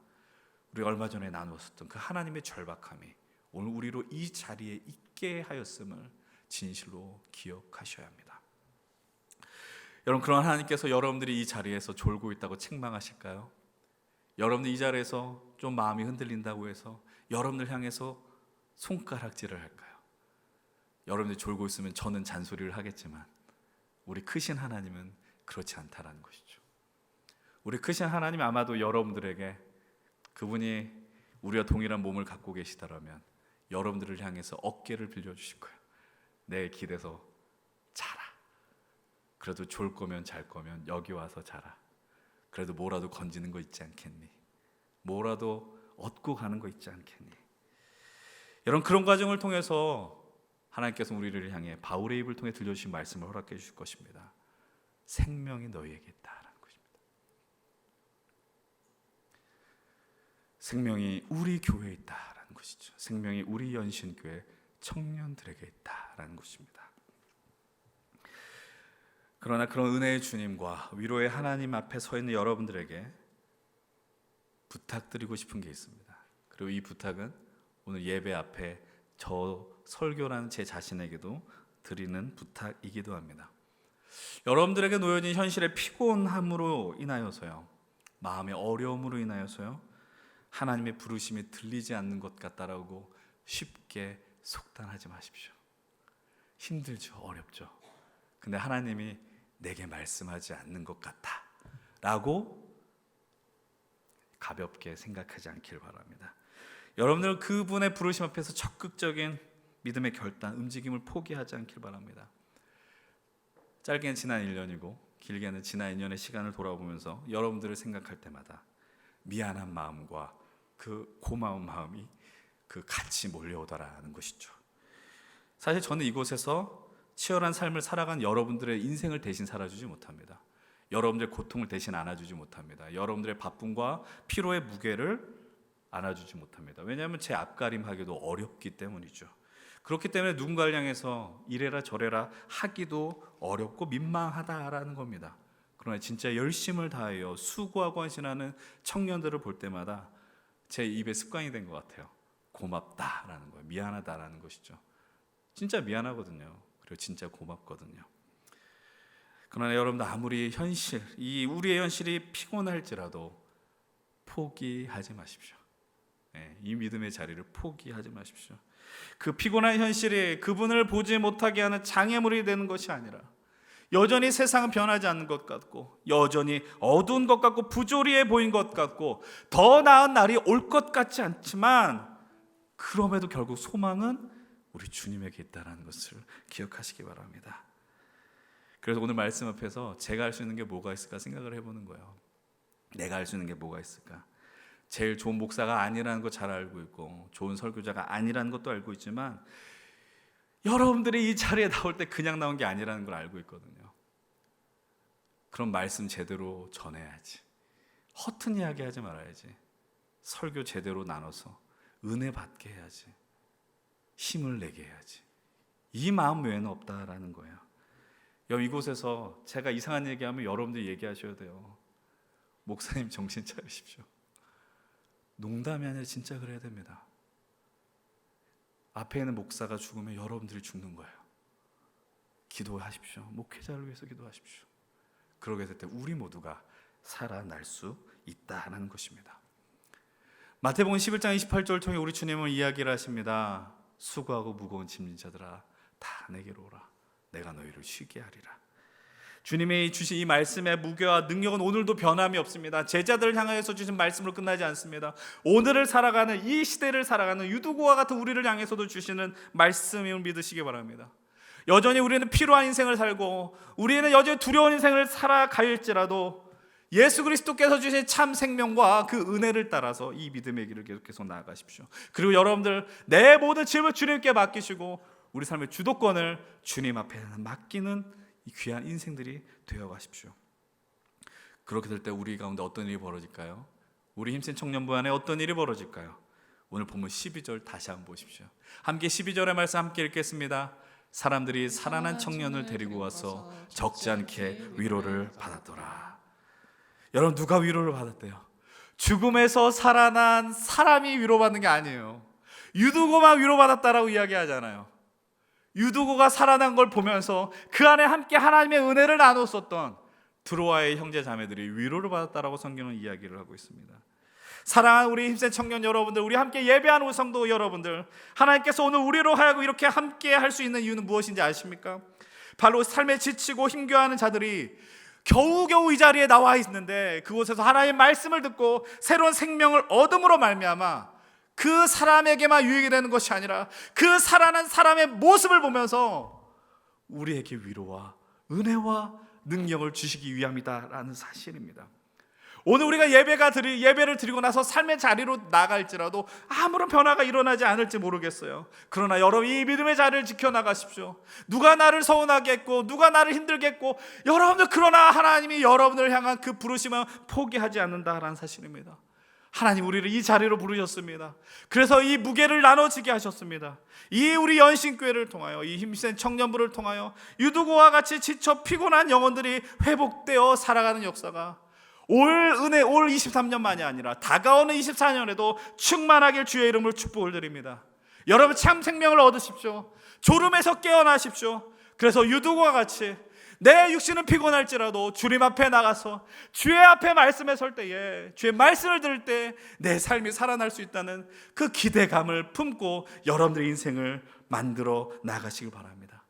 우리가 얼마 전에 나누었던 그 하나님의 절박함이 오늘 우리로 이 자리에 있게 하였음을 진실로 기억하셔야 합니다. 여러분, 그런 하나님께서 여러분들이 이 자리에서 졸고 있다고 책망하실까요? 여러분들 이 자리에서 좀 마음이 흔들린다고 해서 여러분들 향해서 손가락질을 할까요? 여러분들이 졸고 있으면 저는 잔소리를 하겠지만 우리 크신 하나님은 그렇지 않다라는 것이죠. 우리 크신 하나님, 아마도 여러분들에게 그분이 우리와 동일한 몸을 갖고 계시다라면 여러분들을 향해서 어깨를 빌려주실 거예요. 내 길에서 자라. 그래도 졸 거면 잘 거면 여기 와서 자라. 그래도 뭐라도 건지는 거 있지 않겠니? 뭐라도 얻고 가는 거 있지 않겠니? 여러분, 그런 과정을 통해서 하나님께서 우리를 향해 바울의 입을 통해 들려주신 말씀을 허락해 주실 것입니다. 생명이 너희에게 있다라는 것입니다. 생명이 우리 교회에 있다라는 것이죠. 생명이 우리 연신교회 청년들에게 있다라는 것입니다. 그러나 그런 은혜의 주님과 위로의 하나님 앞에 서 있는 여러분들에게 부탁드리고 싶은 게 있습니다. 그리고 이 부탁은 오늘 예배 앞에 저 설교라는 제 자신에게도 드리는 부탁이기도 합니다. 여러분들에게 놓여진 현실의 피곤함으로 인하여서요, 마음의 어려움으로 인하여서요, 하나님의 부르심이 들리지 않는 것 같다라고 쉽게 속단하지 마십시오. 힘들죠, 어렵죠. 근데 하나님이 내게 말씀하지 않는 것 같아 라고 가볍게 생각하지 않길 바랍니다. 여러분들은 그분의 부르심 앞에서 적극적인 믿음의 결단, 움직임을 포기하지 않길 바랍니다. 짧게는 지난 1년이고 길게는 지난 2년의 시간을 돌아보면서 여러분들을 생각할 때마다 미안한 마음과 그 고마운 마음이 그 같이 몰려오더라는 것이죠. 사실 저는 이곳에서 치열한 삶을 살아간 여러분들의 인생을 대신 살아주지 못합니다. 여러분들의 고통을 대신 안아주지 못합니다. 여러분들의 바쁨과 피로의 무게를 안아주지 못합니다. 왜냐하면 제 앞가림하기도 어렵기 때문이죠. 그렇기 때문에 누군가를 향해서 이래라 저래라 하기도 어렵고 민망하다라는 겁니다. 그러나 진짜 열심을 다하여 수고하고 헌신하는 청년들을 볼 때마다 제 입에 습관이 된 것 같아요. 고맙다라는 거예요. 미안하다라는 것이죠. 진짜 미안하거든요. 그리고 진짜 고맙거든요. 그러나 여러분들, 아무리 우리의 현실이 피곤할지라도 포기하지 마십시오. 이 믿음의 자리를 포기하지 마십시오. 그 피곤한 현실이 그분을 보지 못하게 하는 장애물이 되는 것이 아니라, 여전히 세상은 변하지 않는 것 같고, 여전히 어두운 것 같고, 부조리해 보인 것 같고, 더 나은 날이 올 것 같지 않지만, 그럼에도 결국 소망은 우리 주님에게 있다는 것을 기억하시기 바랍니다. 그래서 오늘 말씀 앞에서 제가 할 수 있는 게 뭐가 있을까 생각을 해보는 거예요. 내가 할 수 있는 게 뭐가 있을까? 제일 좋은 목사가 아니라는 거 잘 알고 있고 좋은 설교자가 아니라는 것도 알고 있지만 여러분들이 이 자리에 나올 때 그냥 나온 게 아니라는 걸 알고 있거든요. 그럼 말씀 제대로 전해야지. 허튼 이야기 하지 말아야지. 설교 제대로 나눠서 은혜 받게 해야지. 힘을 내게 해야지. 이 마음 외에는 없다라는 거예요. 이곳에서 제가 이상한 얘기하면 여러분들이 얘기하셔야 돼요. 목사님 정신 차리십시오. 농담이 아니라 진짜 그래야 됩니다. 앞에 있는 목사가 죽으면 여러분들이 죽는 거예요. 기도하십시오. 목회자를 위해서 기도하십시오. 그러게 될 때 우리 모두가 살아날 수 있다는 것입니다. 마태복음 11장 28절을 통해 우리 주님은 이야기를 하십니다. 수고하고 무거운 짐진 자들아 다 내게로 오라. 내가 너희를 쉬게 하리라. 주님이 주신 이 말씀의 무게와 능력은 오늘도 변함이 없습니다. 제자들을 향해서 주신 말씀으로 끝나지 않습니다. 오늘을 살아가는 이 시대를 살아가는 유두고와 같은 우리를 향해서도 주시는 말씀임을 믿으시기 바랍니다. 여전히 우리는 필요한 인생을 살고 우리는 여전히 두려운 인생을 살아갈지라도 예수 그리스도께서 주신 참 생명과 그 은혜를 따라서 이 믿음의 길을 계속해서 나아가십시오. 그리고 여러분들 내 모든 짐을 주님께 맡기시고 우리 삶의 주도권을 주님 앞에 맡기는 이 귀한 인생들이 되어가십시오. 그렇게 될 때 우리 가운데 어떤 일이 벌어질까요? 우리 힘센 청년부 안에 어떤 일이 벌어질까요? 오늘 본문 12절 다시 한번 보십시오. 함께 12절의 말씀 함께 읽겠습니다. 사람들이 살아난 청년을 데리고 와서 적지 않게 위로를 받았더라. 여러분 누가 위로를 받았대요? 죽음에서 살아난 사람이 위로받는 게 아니에요. 유두고만 위로받았다라고 이야기하잖아요. 유두고가 살아난 걸 보면서 그 안에 함께 하나님의 은혜를 나눴었던 드로아의 형제 자매들이 위로를 받았다라고 성경은 이야기를 하고 있습니다. 사랑하는 우리 힘센 청년 여러분들, 우리 함께 예배하는 우리 성도 여러분들, 하나님께서 오늘 우리로 하여금 이렇게 함께 할 수 있는 이유는 무엇인지 아십니까? 바로 삶에 지치고 힘겨워하는 자들이 겨우겨우 이 자리에 나와 있는데 그곳에서 하나님의 말씀을 듣고 새로운 생명을 얻음으로 말미암아 그 사람에게만 유익이 되는 것이 아니라 그 살아난 사람의 모습을 보면서 우리에게 위로와 은혜와 능력을 주시기 위함이다라는 사실입니다. 오늘 우리가 예배를 드리고 나서 삶의 자리로 나갈지라도 아무런 변화가 일어나지 않을지 모르겠어요. 그러나 여러분 이 믿음의 자리를 지켜나가십시오. 누가 나를 서운하게 했고 누가 나를 힘들게 했고 여러분들 그러나 하나님이 여러분을 향한 그 부르심은 포기하지 않는다라는 사실입니다. 하나님 우리를 이 자리로 부르셨습니다. 그래서 이 무게를 나눠지게 하셨습니다. 이 우리 연신교회를 통하여 이 힘센 청년부를 통하여 유두고와 같이 지쳐 피곤한 영혼들이 회복되어 살아가는 역사가 올 23년만이 아니라 다가오는 24년에도 충만하길 주의 이름으로 축복을 드립니다. 여러분 참 생명을 얻으십시오. 졸음에서 깨어나십시오. 그래서 유두고와 같이 내 육신은 피곤할지라도 주님 앞에 나가서 주의 앞에 말씀에 설 때에 주의 말씀을 들을 때 내 삶이 살아날 수 있다는 그 기대감을 품고 여러분들의 인생을 만들어 나가시길 바랍니다.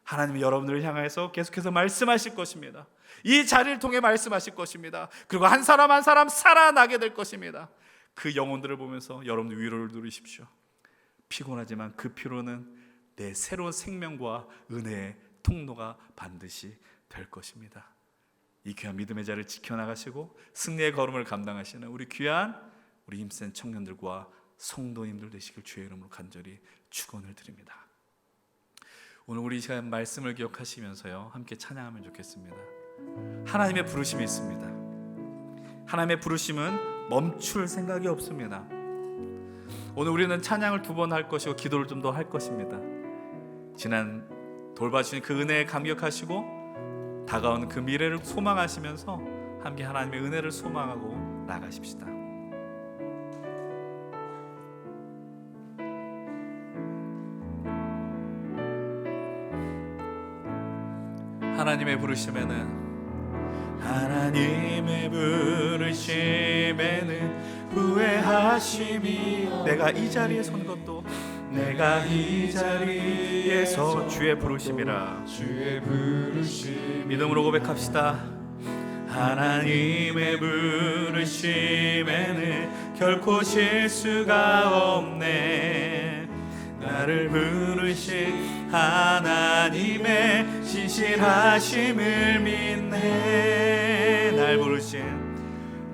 하나님이 여러분들을 향해서 계속해서 말씀하실 것입니다. 이 자리를 통해 말씀하실 것입니다. 그리고 한 사람 한 사람 살아나게 될 것입니다. 그 영혼들을 보면서 여러분들 위로를 누리십시오. 피곤하지만 그 피로는 내 새로운 생명과 은혜의 통로가 반드시 될 것입니다. 이 귀한 믿음의 자리를 지켜나가시고 승리의 걸음을 감당하시는 우리 귀한 우리 힘센 청년들과 성도님들 되시길 주의 이름으로 간절히 축원을 드립니다. 오늘 우리 이 시간 말씀을 기억하시면서요 함께 찬양하면 좋겠습니다. 하나님의 부르심이 있습니다. 하나님의 부르심은 멈출 생각이 없습니다. 오늘 우리는 찬양을 2번 할 것이고 기도를 좀 더 할 것입니다. 지난 돌봐주신 그 은혜에 감격하시고 다가오는 그 미래를 소망하시면서 함께 하나님의 은혜를 소망하고 나가십시다. 하나님의 부르심에는 후회하심이 내가 이 자리에 선 것도 내가 이 자리에서 주의 부르심이라. 믿음으로 고백합시다. 하나님의 부르심에는 결코 실수가 없네. 나를 부르신 하나님의 신실 신실하심을 믿네.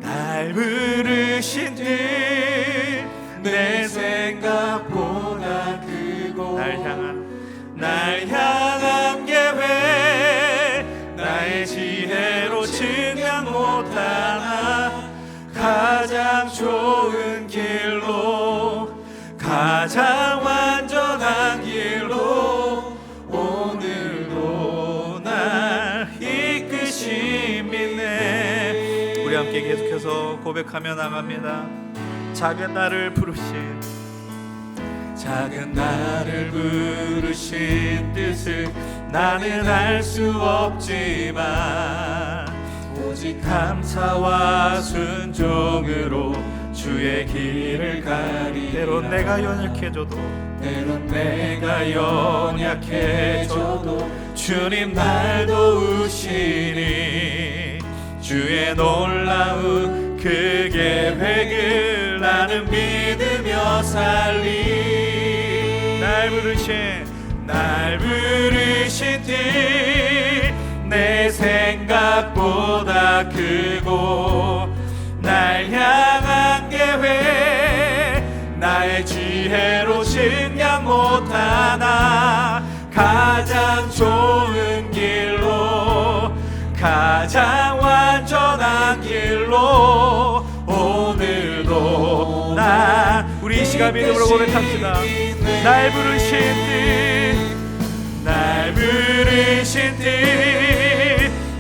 날 부르신 뜻 내 생각보다 크고 날 향한 계획 나의 지혜로 증량 못하나 가장 좋은 길로 가장 완전한 길로 오늘도 날 이끄심 믿네. 우리 함께 계속해서 고백하며 나갑니다. 작은 나를 부르신 뜻을 나는 알 수 없지만 오직 감사와 순종으로 주의 길을 가리. 때론 내가 연약해져도 주님 날 도우시니 주의 놀라운 그 계획을 나는 믿으며 살리. 날 부르신 뜻 내 생각보다 크고 날 향한 계획 나의 지혜로 증량 못하나 가장 좋은 길로 가장 완전한 길로 오늘도 우리 이 시간 믿음으로 고백합시다. 날 부르신 뜻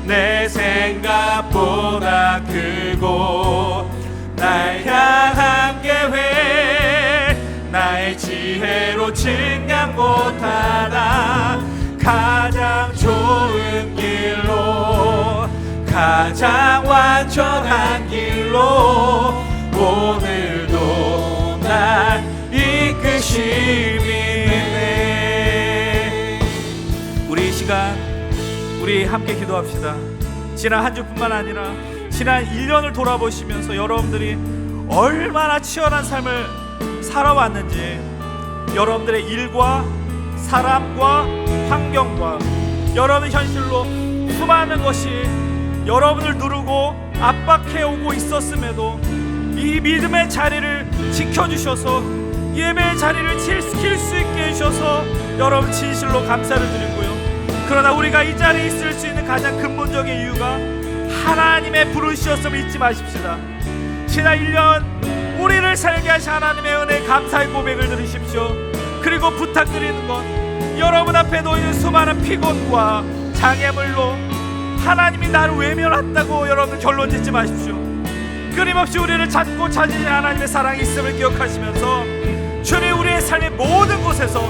내 생각보다 크고 날 향한 계획 나의 지혜로 증량 못하나 가장 좋은 길로 가장 완전한 길로 오늘도 날 이끄심이네. 우리 이 시간 우리 함께 기도합시다. 지난 한 주뿐만 아니라 지난 1년을 돌아보시면서 여러분들이 얼마나 치열한 삶을 살아왔는지, 여러분들의 일과 사람과 환경과 여러분 현실로 수많은 것이 여러분을 누르고 압박해 오고 있었음에도 이 믿음의 자리를 지켜주셔서 예배의 자리를 지킬 수 있게 해주셔서 여러분 진실로 감사를 드리고요. 그러나 우리가 이 자리에 있을 수 있는 가장 근본적인 이유가 하나님의 부르셨음을 잊지 마십시다. 지난 1년 우리를 살게 하신 하나님의 은혜에 감사의 고백을 들으십시오. 그리고 부탁드리는 건 여러분 앞에 놓이는 수많은 피곤과 장애물로 하나님이 나를 외면했다고 여러분 결론 짓지 마십시오. 끊임없이 우리를 찾고 찾으신 하나님의 사랑이 있음을 기억하시면서 주님 우리의 삶의 모든 곳에서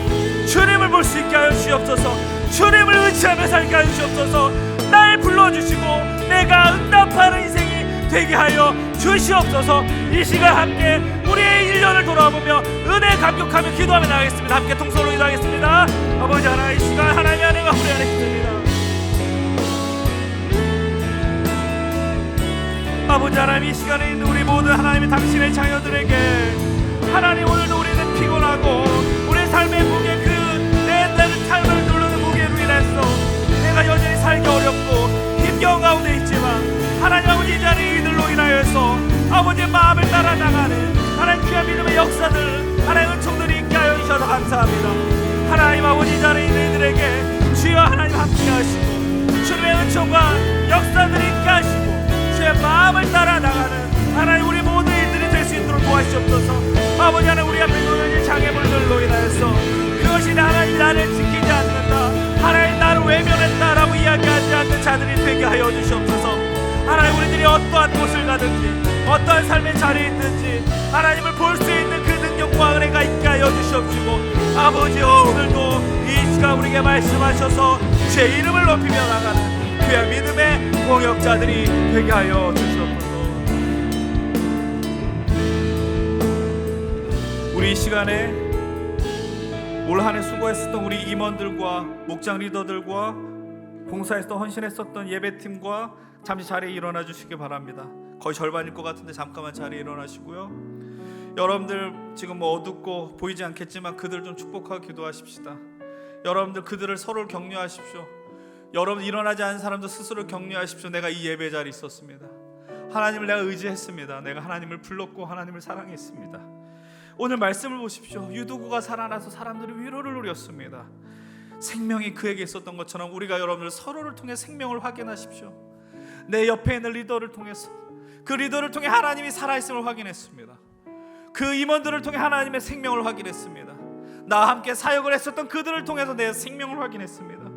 주님을 볼 수 있게 하여 주시옵소서. 주님을 의지하며 살게 하여 주시옵소서. 날 불러주시고 내가 응답하는 인생이 되게 하여 주시옵소서. 이 시간 함께 우리의 1년을 돌아보며 은혜에 감격하며 기도하며 나가겠습니다. 함께 통성으로 기도하겠습니다. 아버지 하나님, 이 시간 하나님의 은혜가 우리 안에 있습니다. 아버지 하나님, 이 시간에 있는 우리 모든 하나님의 당신의 자녀들에게 하나님, 오늘도 우리는 피곤하고 우리의 삶의 무게, 내 삶을 누르는 무게로 인해서 내가 여전히 살기 어렵고 힘겨운 가운데 있지만 하나님 아버지, 이 자리에 이들로 인하여서 아버지의 마음을 따라 나가는 하나님 귀한 믿음의 역사들, 하나님 은총들이 있게 하여 주셔서 감사합니다. 하나님 아버지, 이 자리에 있는 이들에게 주여 하나님 함께 하시고 주님의 은총과 역사들이 있게 하시고 주의 마음을 따라 나가는 하나님 우리 모든 이들이 될 수 있도록 도와주시옵소서. 아버지 하나님, 우리 앞에 놓여진 장애물들로 인하여서 그것이 하나님 나를 지키지 않는다, 하나님 나를 외면했다라고 이야기하지 않는 자들이 되게 하여 주시옵소서. 하나님, 우리들이 어떠한 곳을 가든지 어떠한 삶의 자리에 있든지 하나님을 볼 수 있는 그 능력과 은혜가 있게 하여 주시옵시고 아버지여, 오늘도 이 시간 우리에게 말씀하셔서 제 이름을 높이며 나가는 귀한 믿음의 공역자들이 되게 하여 주시옵소서. 우리 이 시간에 올 한 해 수고했었던 우리 임원들과 목장 리더들과 봉사에서 헌신했었던 예배팀과 잠시 자리에 일어나 주시기 바랍니다. 거의 절반일 것 같은데 잠깐만 자리에 일어나시고요. 여러분들 지금 어둡고 보이지 않겠지만 그들 좀 축복하고 기도하십시다. 여러분들 그들을 서로를 격려하십시오. 여러분 일어나지 않은 사람도 스스로 격려하십시오. 내가 이 예배 자리에 있었습니다. 하나님을 내가 의지했습니다. 내가 하나님을 불렀고 하나님을 사랑했습니다. 오늘 말씀을 보십시오. 유두구가 살아나서 사람들이 위로를 누렸습니다. 생명이 그에게 있었던 것처럼 우리가 여러분들 서로를 통해 생명을 확인하십시오. 내 옆에 있는 리더를 통해서, 그 리더를 통해 하나님이 살아있음을 확인했습니다. 그 임원들을 통해 하나님의 생명을 확인했습니다. 나와 함께 사역을 했었던 그들을 통해서 내 생명을 확인했습니다.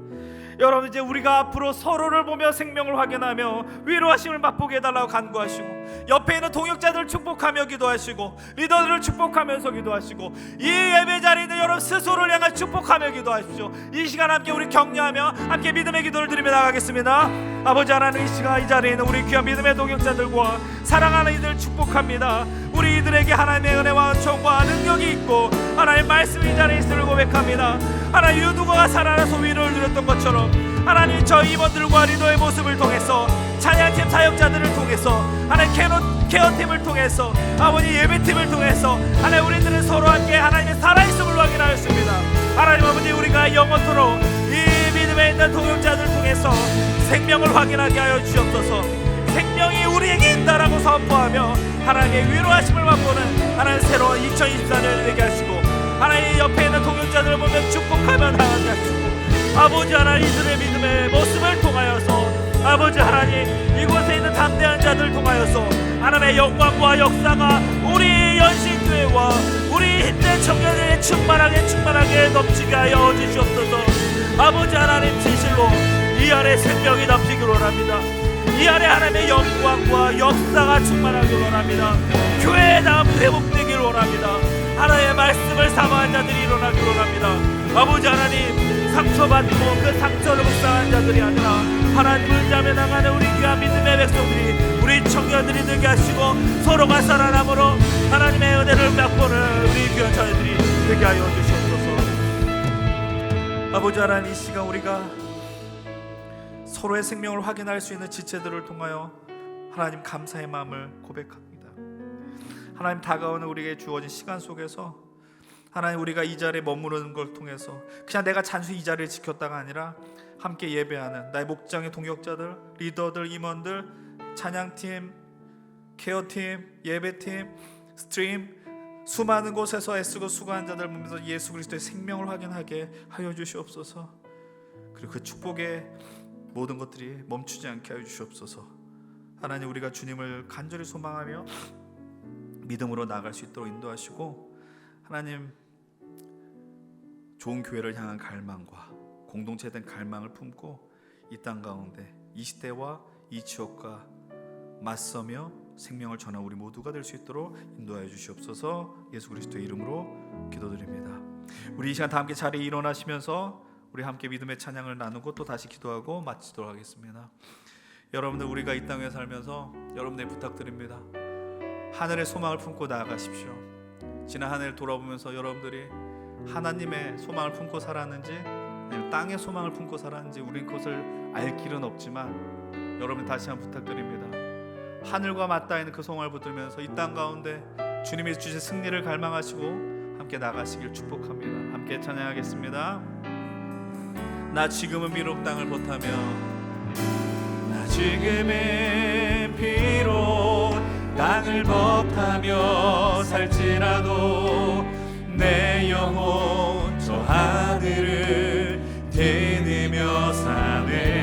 여러분, 이제 우리가 앞으로 서로를 보며 생명을 확인하며 위로하심을 맛보게 해달라고 간구하시고, 옆에 있는 동역자들을 축복하며 기도하시고, 리더들을 축복하면서 기도하시고, 이 예배 자리에 있는 여러분 스스로를 향해 축복하며 기도하십시오. 이 시간 함께 우리 격려하며 함께 믿음의 기도를 드리며 나가겠습니다. 아버지 하나님, 이 시간 이 자리에 있는 우리 귀한 믿음의 동역자들과 사랑하는 이들을 축복합니다. 우리 이들에게 하나님의 은혜와 은총과 능력이 있고 하나님의 말씀이 이 자리에 있음을 고백합니다. 하나님, 유두가가 살아나서 위로를 누렸던 것처럼 하나님, 저 임원들과 리더의 모습을 통해서, 찬양팀 사역자들을 통해서, 하나님 케어팀을 통해서, 아버지 예배팀을 통해서 하나님, 우리들은 서로 함께 하나님의 살아있음을 확인하였습니다. 하나님 아버지, 우리가 영원토록 이 믿음에 있는 동역자들을 통해서 생명을 확인하게 하여 주옵소서. 생명이 우리에게 있다라고 선포하며 하나님의 위로하심을 맛보는 하나님 새로운 2024년이 되게 하시고, 하나님 옆에 있는 동역자들을 보며 축복하며 나아가게 하시고, 아버지 하나님, 이들의 믿음의 모습을 통하여서 아버지 하나님, 이곳에 있는 담대한 자들을 통하여서 하나님의 영광과 역사가 우리 연신교회와 우리 힘든 청년들의 충만하게 넘치게 하여 주시옵소서. 아버지 하나님, 진실로 이 안에 생명이 넘치기를 원합니다. 이 안에 하나님의 영광과 역사가 충만하기를 원합니다. 교회의 다음 회복되기를 원합니다. 하나님의 말씀을 사모한 자들이 일어나기를 원합니다. 아버지 하나님, 상처받고 그 상처를 묵상한 자들이 아니라 하나님을 자매 나가는 우리 귀한 믿음의 백성들이, 우리 청년들이 되게 하시고 서로가 살아남으로 하나님의 은혜를 맛보는 우리 귀한 자녀들이 되게 하여 주시옵소서. 아버지 하나님, 이 시간 우리가 서로의 생명을 확인할 수 있는 지체들을 통하여 하나님 감사의 마음을 고백합니다. 하나님, 다가오는 우리에게 주어진 시간 속에서 하나님, 우리가 이 자리에 머무르는 걸 통해서 그냥 내가 단순히 이 자리를 지켰다가 아니라 함께 예배하는 나의 목장의 동역자들, 리더들, 임원들, 찬양팀, 케어팀, 예배팀, 스트림, 수많은 곳에서 애쓰고 수고한 자들 보면서 예수 그리스도의 생명을 확인하게 하여 주시옵소서. 그리고 그 축복의 모든 것들이 멈추지 않게 하여 주시옵소서. 하나님, 우리가 주님을 간절히 소망하며 믿음으로 나아갈 수 있도록 인도하시고, 하나님, 좋은 교회를 향한 갈망과 공동체에 대한 갈망을 품고 이 땅 가운데 이 시대와 이 지역과 맞서며 생명을 전한 우리 모두가 될 수 있도록 인도하여 주시옵소서. 예수 그리스도의 이름으로 기도드립니다. 우리 이 시간 다 함께 자리에 일어나시면서 우리 함께 믿음의 찬양을 나누고 또 다시 기도하고 마치도록 하겠습니다. 여러분들, 우리가 이 땅에 살면서 여러분들 부탁드립니다. 하늘의 소망을 품고 나아가십시오. 지난 한 해를 돌아보면서 여러분들이 하나님의 소망을 품고 살았는지 아니면 땅의 소망을 품고 살았는지 우린 그것을 알 길은 없지만, 여러분 다시 한번 부탁드립니다. 하늘과 맞닿아 있는 그 소망을 붙들면서 이 땅 가운데 주님이 주신 승리를 갈망하시고 함께 나가시길 축복합니다. 함께 찬양하겠습니다. 나 지금은 비록 땅을 벗하며, 나 지금은 비록 땅을 벗하며 살지라도 내 영혼 저 하늘을 디디며 사네.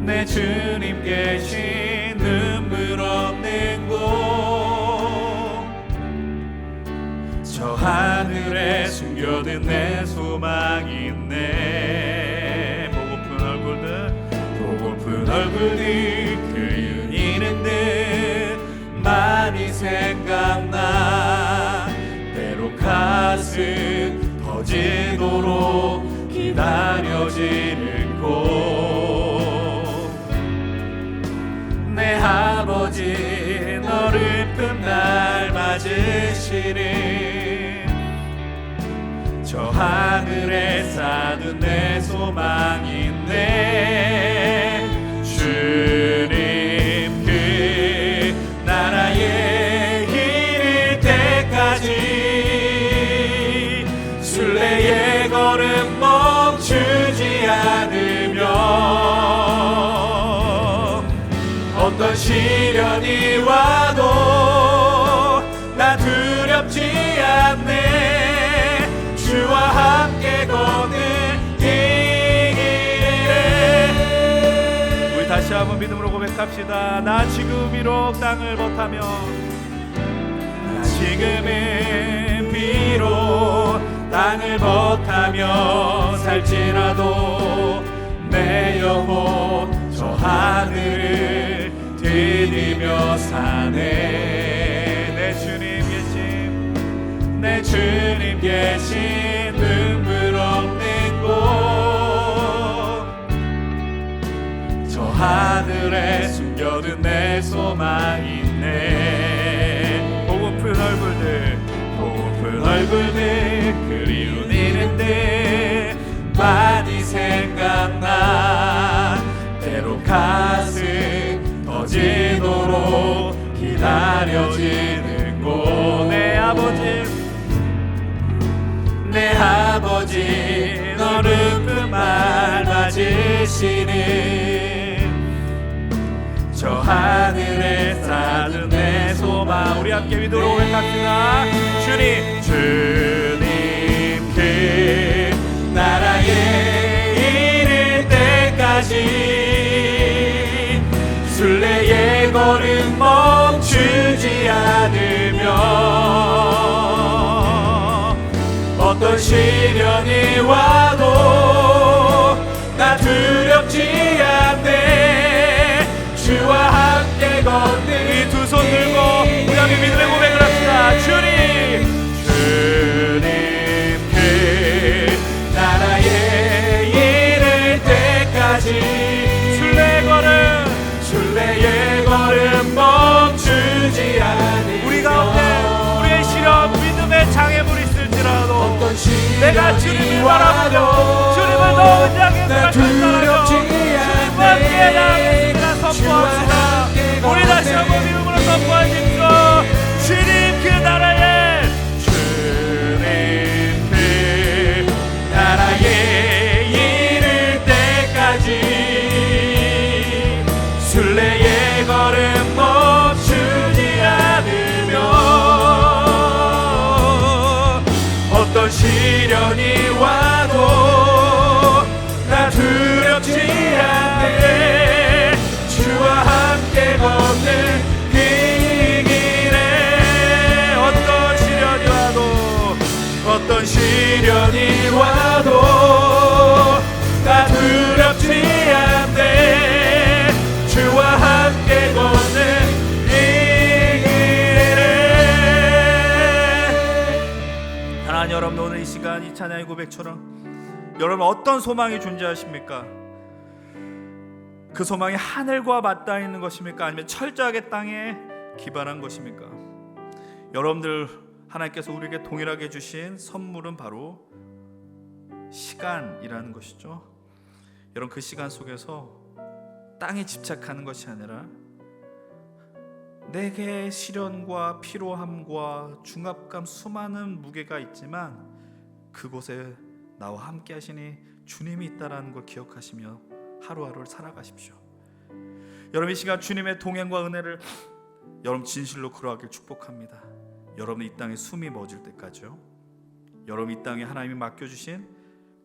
내 주님 계신 눈물 없는 곳, 저 하늘에 숨겨둔 내 소망이 있네. 보고픈 얼굴들 그리는 듯 많이 생각나. 때로 가슴 터지도록 기다려지는 곳, 내 아버지 너를 날 맞으시는 저 하늘에 쌓은 내 소망이 있네. 주님 그 나라에 이를 때까지 순례의 걸음 멈추지 시련이 와도 나 두렵지 않네. 주와 함께 걷는 이 길에. 우리 다시 한번 믿음으로 고백합시다. 나 지금 비록 땅을 벗하며, 나 지금은 비록 땅을 벗하며 살지라도 내 영혼 저 하늘을 디디며 사네. 내 주님 계신, 내 주님 계신 눈물 없는 곳, 저 하늘에 숨겨둔 내 소망 있네. 보고픈 얼굴들, 보고픈 얼굴들 그리운 이름들 많이 생각나. 때로 가슴 터지도록 기다려지는 곳. 내 아버지 너를 그 말 맞으시는 저 하늘에 쌓은 내 소망. 우리 함께 믿음으로 고백합시다. 주님 그 나라에 이를 때까지 순례의 걸음 멈추지 않으며 어떤 시련이 와도 나 두렵지 않네. 주와 함께 걷는 이 두 손 들고 우리 함께 믿음의 고백을 합시다. 주님 그 나라에 이를 때까지 순례의 걸음 멈추지 않으며 우리 가운데 우리의 시련 믿음의 장애물이 있을지라도 내가 주님을 바라보며 주님을 더 은장해 나 두렵지 주님과 함께 나아가겠습니다. 선포합시다. 우리 다시 한번 믿음으로 선포하십시오. 주님 그 나라에 이를 때까지 순례의 걸음 멈추지 않으며 어떤 시련이 와도 나 두렵지 않네. 주와 함께 걷는 그 길에 어떤 시련이 와도 나 두렵지 않네. 주와 함께 걷는 이 길에. 하나님, 여러분 오늘 이 시간 이 찬양의 고백처럼 여러분 어떤 소망이 존재하십니까? 그 소망이 하늘과 맞닿아 있는 것입니까? 아니면 철저하게 땅에 기반한 것입니까? 여러분들 하나님께서 우리에게 동일하게 주신 선물은 바로 시간이라는 것이죠. 여러분 그 시간 속에서 땅에 집착하는 것이 아니라 내게 시련과 피로함과 중압감 수많은 무게가 있지만 그곳에 나와 함께 하시니 주님이 있다라는 걸 기억하시며 하루하루를 살아가십시오. 여러분 이 시간 주님의 동행과 은혜를 여러분 진실로 그러하길 축복합니다. 여러분 이 땅에 숨이 멎을 때까지요. 여러분 이 땅에 하나님이 맡겨주신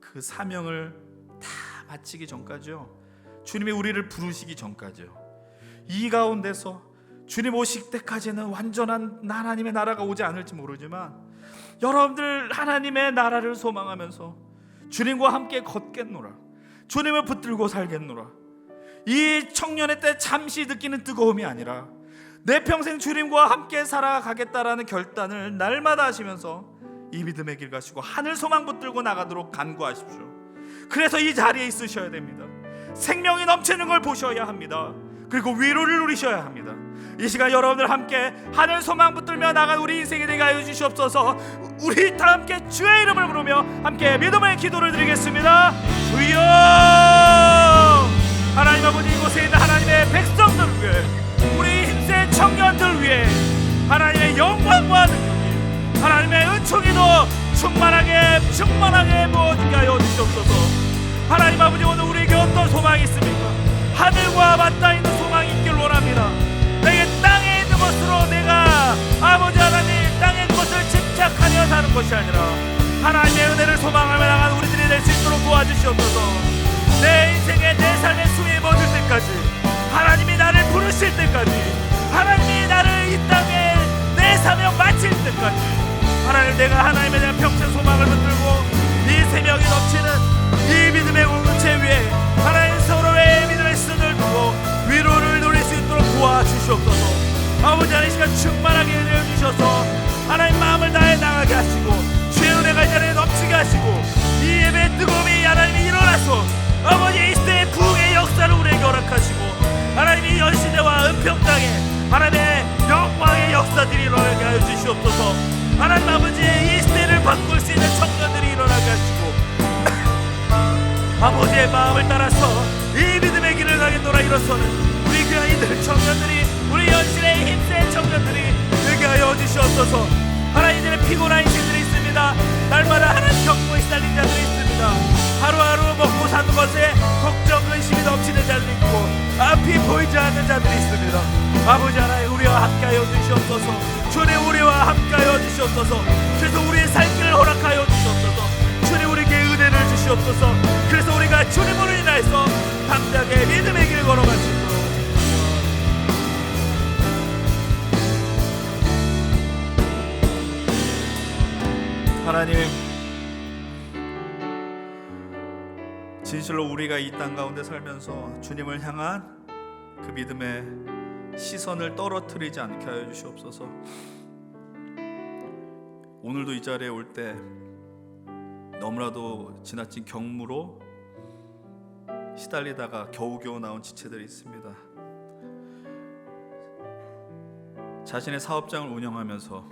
그 사명을 다 마치기 전까지요. 주님이 우리를 부르시기 전까지요. 이 가운데서 주님 오실 때까지는 완전한 하나님의 나라가 오지 않을지 모르지만 여러분들 하나님의 나라를 소망하면서 주님과 함께 걷겠노라. 주님을 붙들고 살겠노라. 이 청년의 때 잠시 느끼는 뜨거움이 아니라 내 평생 주님과 함께 살아가겠다라는 결단을 날마다 하시면서 이 믿음의 길 가시고 하늘 소망 붙들고 나가도록 간구하십시오. 그래서 이 자리에 있으셔야 됩니다. 생명이 넘치는 걸 보셔야 합니다. 그리고 위로를 누리셔야 합니다. 이 시간 여러분들 함께 하늘 소망 붙들며 나간 우리 인생이 되게 하여 주시옵소서. 우리 다 함께 주의 이름을 부르며 함께 믿음의 기도를 드리겠습니다. 주여, 하나님 아버지, 이곳에 있는 하나님의 백성들 위해, 우리 힘센 청년들 위해 하나님의 영광과 능력이, 하나님의 은총이도 충만하게 부어지게 하여 주시옵소서. 하나님 아버지, 오늘 우리에게 어떤 소망이 있습니까? 하늘과 맞닿아 있는 소망이 있길 원합니다. 하나님의 은혜를 소망하며 나가는 우리들이 될 수 있도록 도와주시옵소서. 내 인생의 내 삶의 숨이 멎을 때까지, 하나님이 나를 부르실 때까지, 하나님이 나를 이 땅에 내 사명 마칠 때까지, 하나님 내가 하나님에 대한 평생 소망을 붙들고 이 생명이 넘치는 이 믿음의 공동체 위에 하나님 서로의 믿음의 시선을 두고 위로를 누릴 수 있도록 도와주시옵소서. 아버지 하나님 시간 충만하게 은혜를 주셔서 하나님 마음을 다해 나가게 하시고 주의 은혜가 이 자리에 넘치게 하시고 이 예배의 뜨거움이 하나님이 일어나서 아버지 이 시대의 부흥의 역사를 우리에게 허락하시고 하나님이 연시대와 은평 땅에 하나님의 영광의 역사들이 일어나게 하여 주시옵소서. 하나님 아버지 이 시대를 바꿀 수 있는 청년들이 일어나게 하시고 아버지의 마음을 따라서 이 믿음의 길을 가겠노라 일어서는 우리 귀한 이들 청년들이, 우리 연신의 힘센 청년들이 되게 하여 주시옵소서. 하나님들의 피곤한 인생들이 있습니다. 날마다 하나님 경고에 시달린 자들이 있습니다. 하루하루 먹고 사는 것에 걱정, 근심이 넘치는 자들이 있고 앞이 보이지 않는 자들이 있습니다. 아버지 하나님 우리와 함께하여 주시옵소서. 주님 우리와 함께하여 주시옵소서. 그래서 우리의 살 길을 허락하여 주시옵소서. 주님 우리에게 은혜를 주시옵소서. 그래서 우리가 주님으로 인하여서 당장의 믿음의 길을 걸어갈 수 있도록 하나님, 진실로 우리가 이 땅 가운데 살면서 주님을 향한 그 믿음의 시선을 떨어뜨리지 않게 하여 주시옵소서. 오늘도 이 자리에 올 때 너무나도 지나친 경무로 시달리다가 겨우겨우 나온 지체들이 있습니다. 자신의 사업장을 운영하면서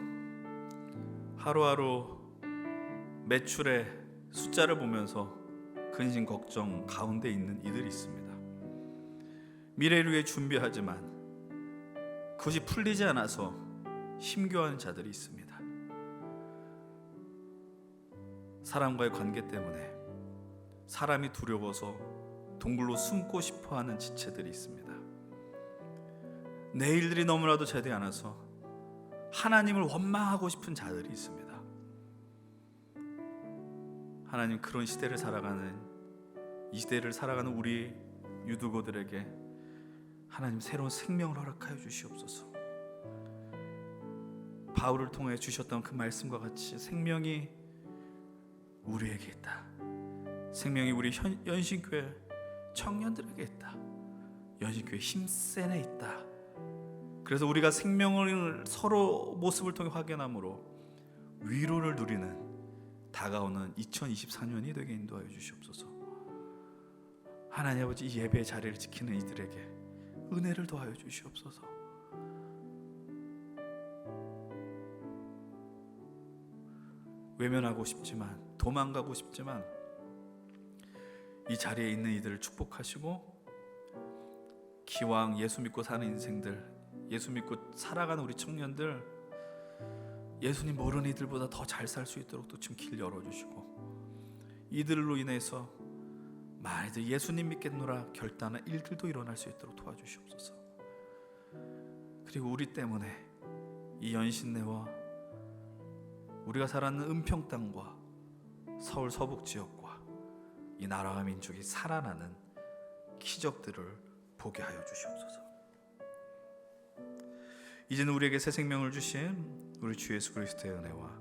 하루하루 매출의 숫자를 보면서 근심 걱정 가운데 있는 이들이 있습니다. 미래를 위해 준비하지만 그것이 풀리지 않아서 힘겨워하는 자들이 있습니다. 사람과의 관계 때문에 사람이 두려워서 동굴로 숨고 싶어하는 지체들이 있습니다. 내일들이 너무나도 제대로 않아서 하나님을 원망하고 싶은 자들이 있습니다. 하나님, 그런 시대를 살아가는, 이 시대를 살아가는 우리 유두고들에게 하나님 새로운 생명을 허락하여 주시옵소서. 바울을 통해 주셨던 그 말씀과 같이 생명이 우리에게 있다. 생명이 우리 연신교회 청년들에게 있다. 연신교회 힘센에 있다. 그래서 우리가 생명을 서로 모습을 통해 확인함으로 위로를 누리는 다가오는 2024년이 되게 인도하여 주시옵소서. 하나님 아버지, 이 예배의 자리를 지키는 이들에게 은혜를 더하여 주시옵소서. 외면하고 싶지만, 도망가고 싶지만 이 자리에 있는 이들을 축복하시고 기왕 예수 믿고 사는 인생들, 예수 믿고 살아가는 우리 청년들, 예수님 모르는 이들보다 더 잘 살 수 있도록 또 지금 길 열어주시고 이들로 인해서 많이들 예수님 믿겠노라 결단한 일들도 일어날 수 있도록 도와주시옵소서. 그리고 우리 때문에 이 연신내와 우리가 살아가는 은평 땅과 서울 서북 지역과 이 나라와 민족이 살아나는 기적들을 보게 하여 주시옵소서. 이제는 우리에게 새 생명을 주신 우리 주 예수 그리스도의 은혜와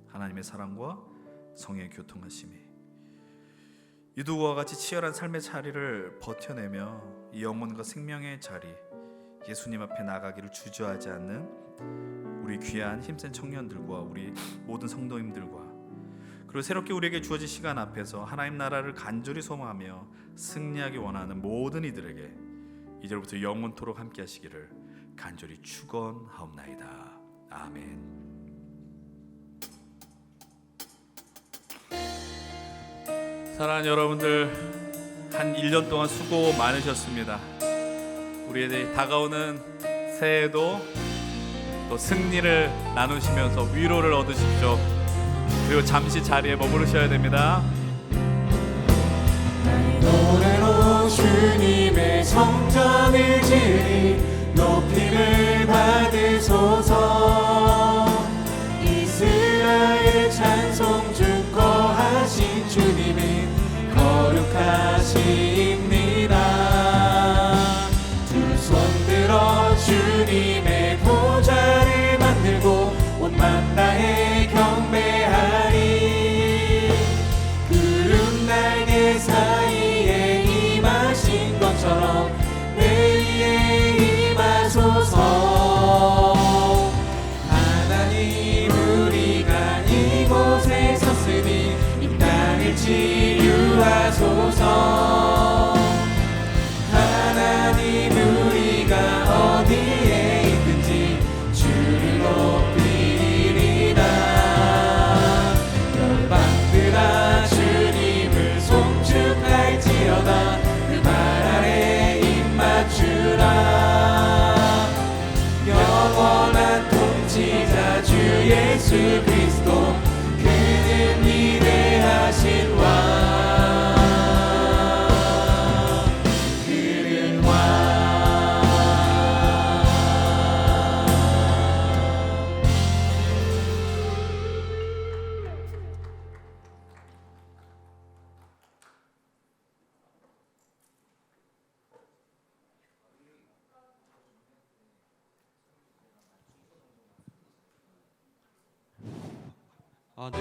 하나님의 사랑과 성령의 교통하심이 유두와 같이 치열한 삶의 자리를 버텨내며 이 영혼과 생명의 자리 예수님 앞에 나가기를 주저하지 않는 우리 귀한 힘센 청년들과 우리 모든 성도님들과 그리고 새롭게 우리에게 주어진 시간 앞에서 하나님 나라를 간절히 소망하며 승리하기 원하는 모든 이들에게 이제부터 영원토록 함께 하시기를 간절히 축원하옵나이다. 아멘. 사랑하는 여러분들, 한 1년 동안 수고 많으셨습니다. 우리에게 다가오는 새해도 또 승리를 나누시면서 위로를 얻으십시오. 그리고 잠시 자리에 머무르셔야 됩니다. 노래로 주님의 성전을 지으니 높임을 받으소서. 이스라엘 찬송 주권 것입니다. 두 손 들어 주님의 보좌를 만들고 온 만나에 경배하리. 구름 날개 사이에 임하신 것처럼 내 위에 임하소서. 하나님 우리가 이곳에 섰으니 이 땅을 치유하소서. 하나님 우리가 어디에 있든지 주를 높이리라. 열방들아 주님을 송축할지어다. 그 말 아래 입맞추라. 영원한 통치자 주 예수 그리스도 그는 위대하신 왕. 그는 왕. 아, 네.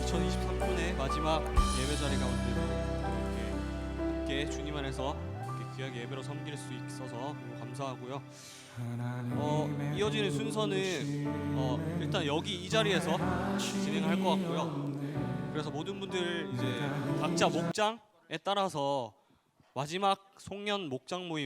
2023년의 마지막 예배 자리 가운데도 이렇게 함께 주님 안에서 이렇게 귀하게 예배로 섬길 수 있어서 너무 감사하고요. 이어지는 순서는 일단 여기 이 자리에서 진행할 것 같고요. 그래서 모든 분들 이제 각자 목장에 따라서 마지막 송년 목장 모임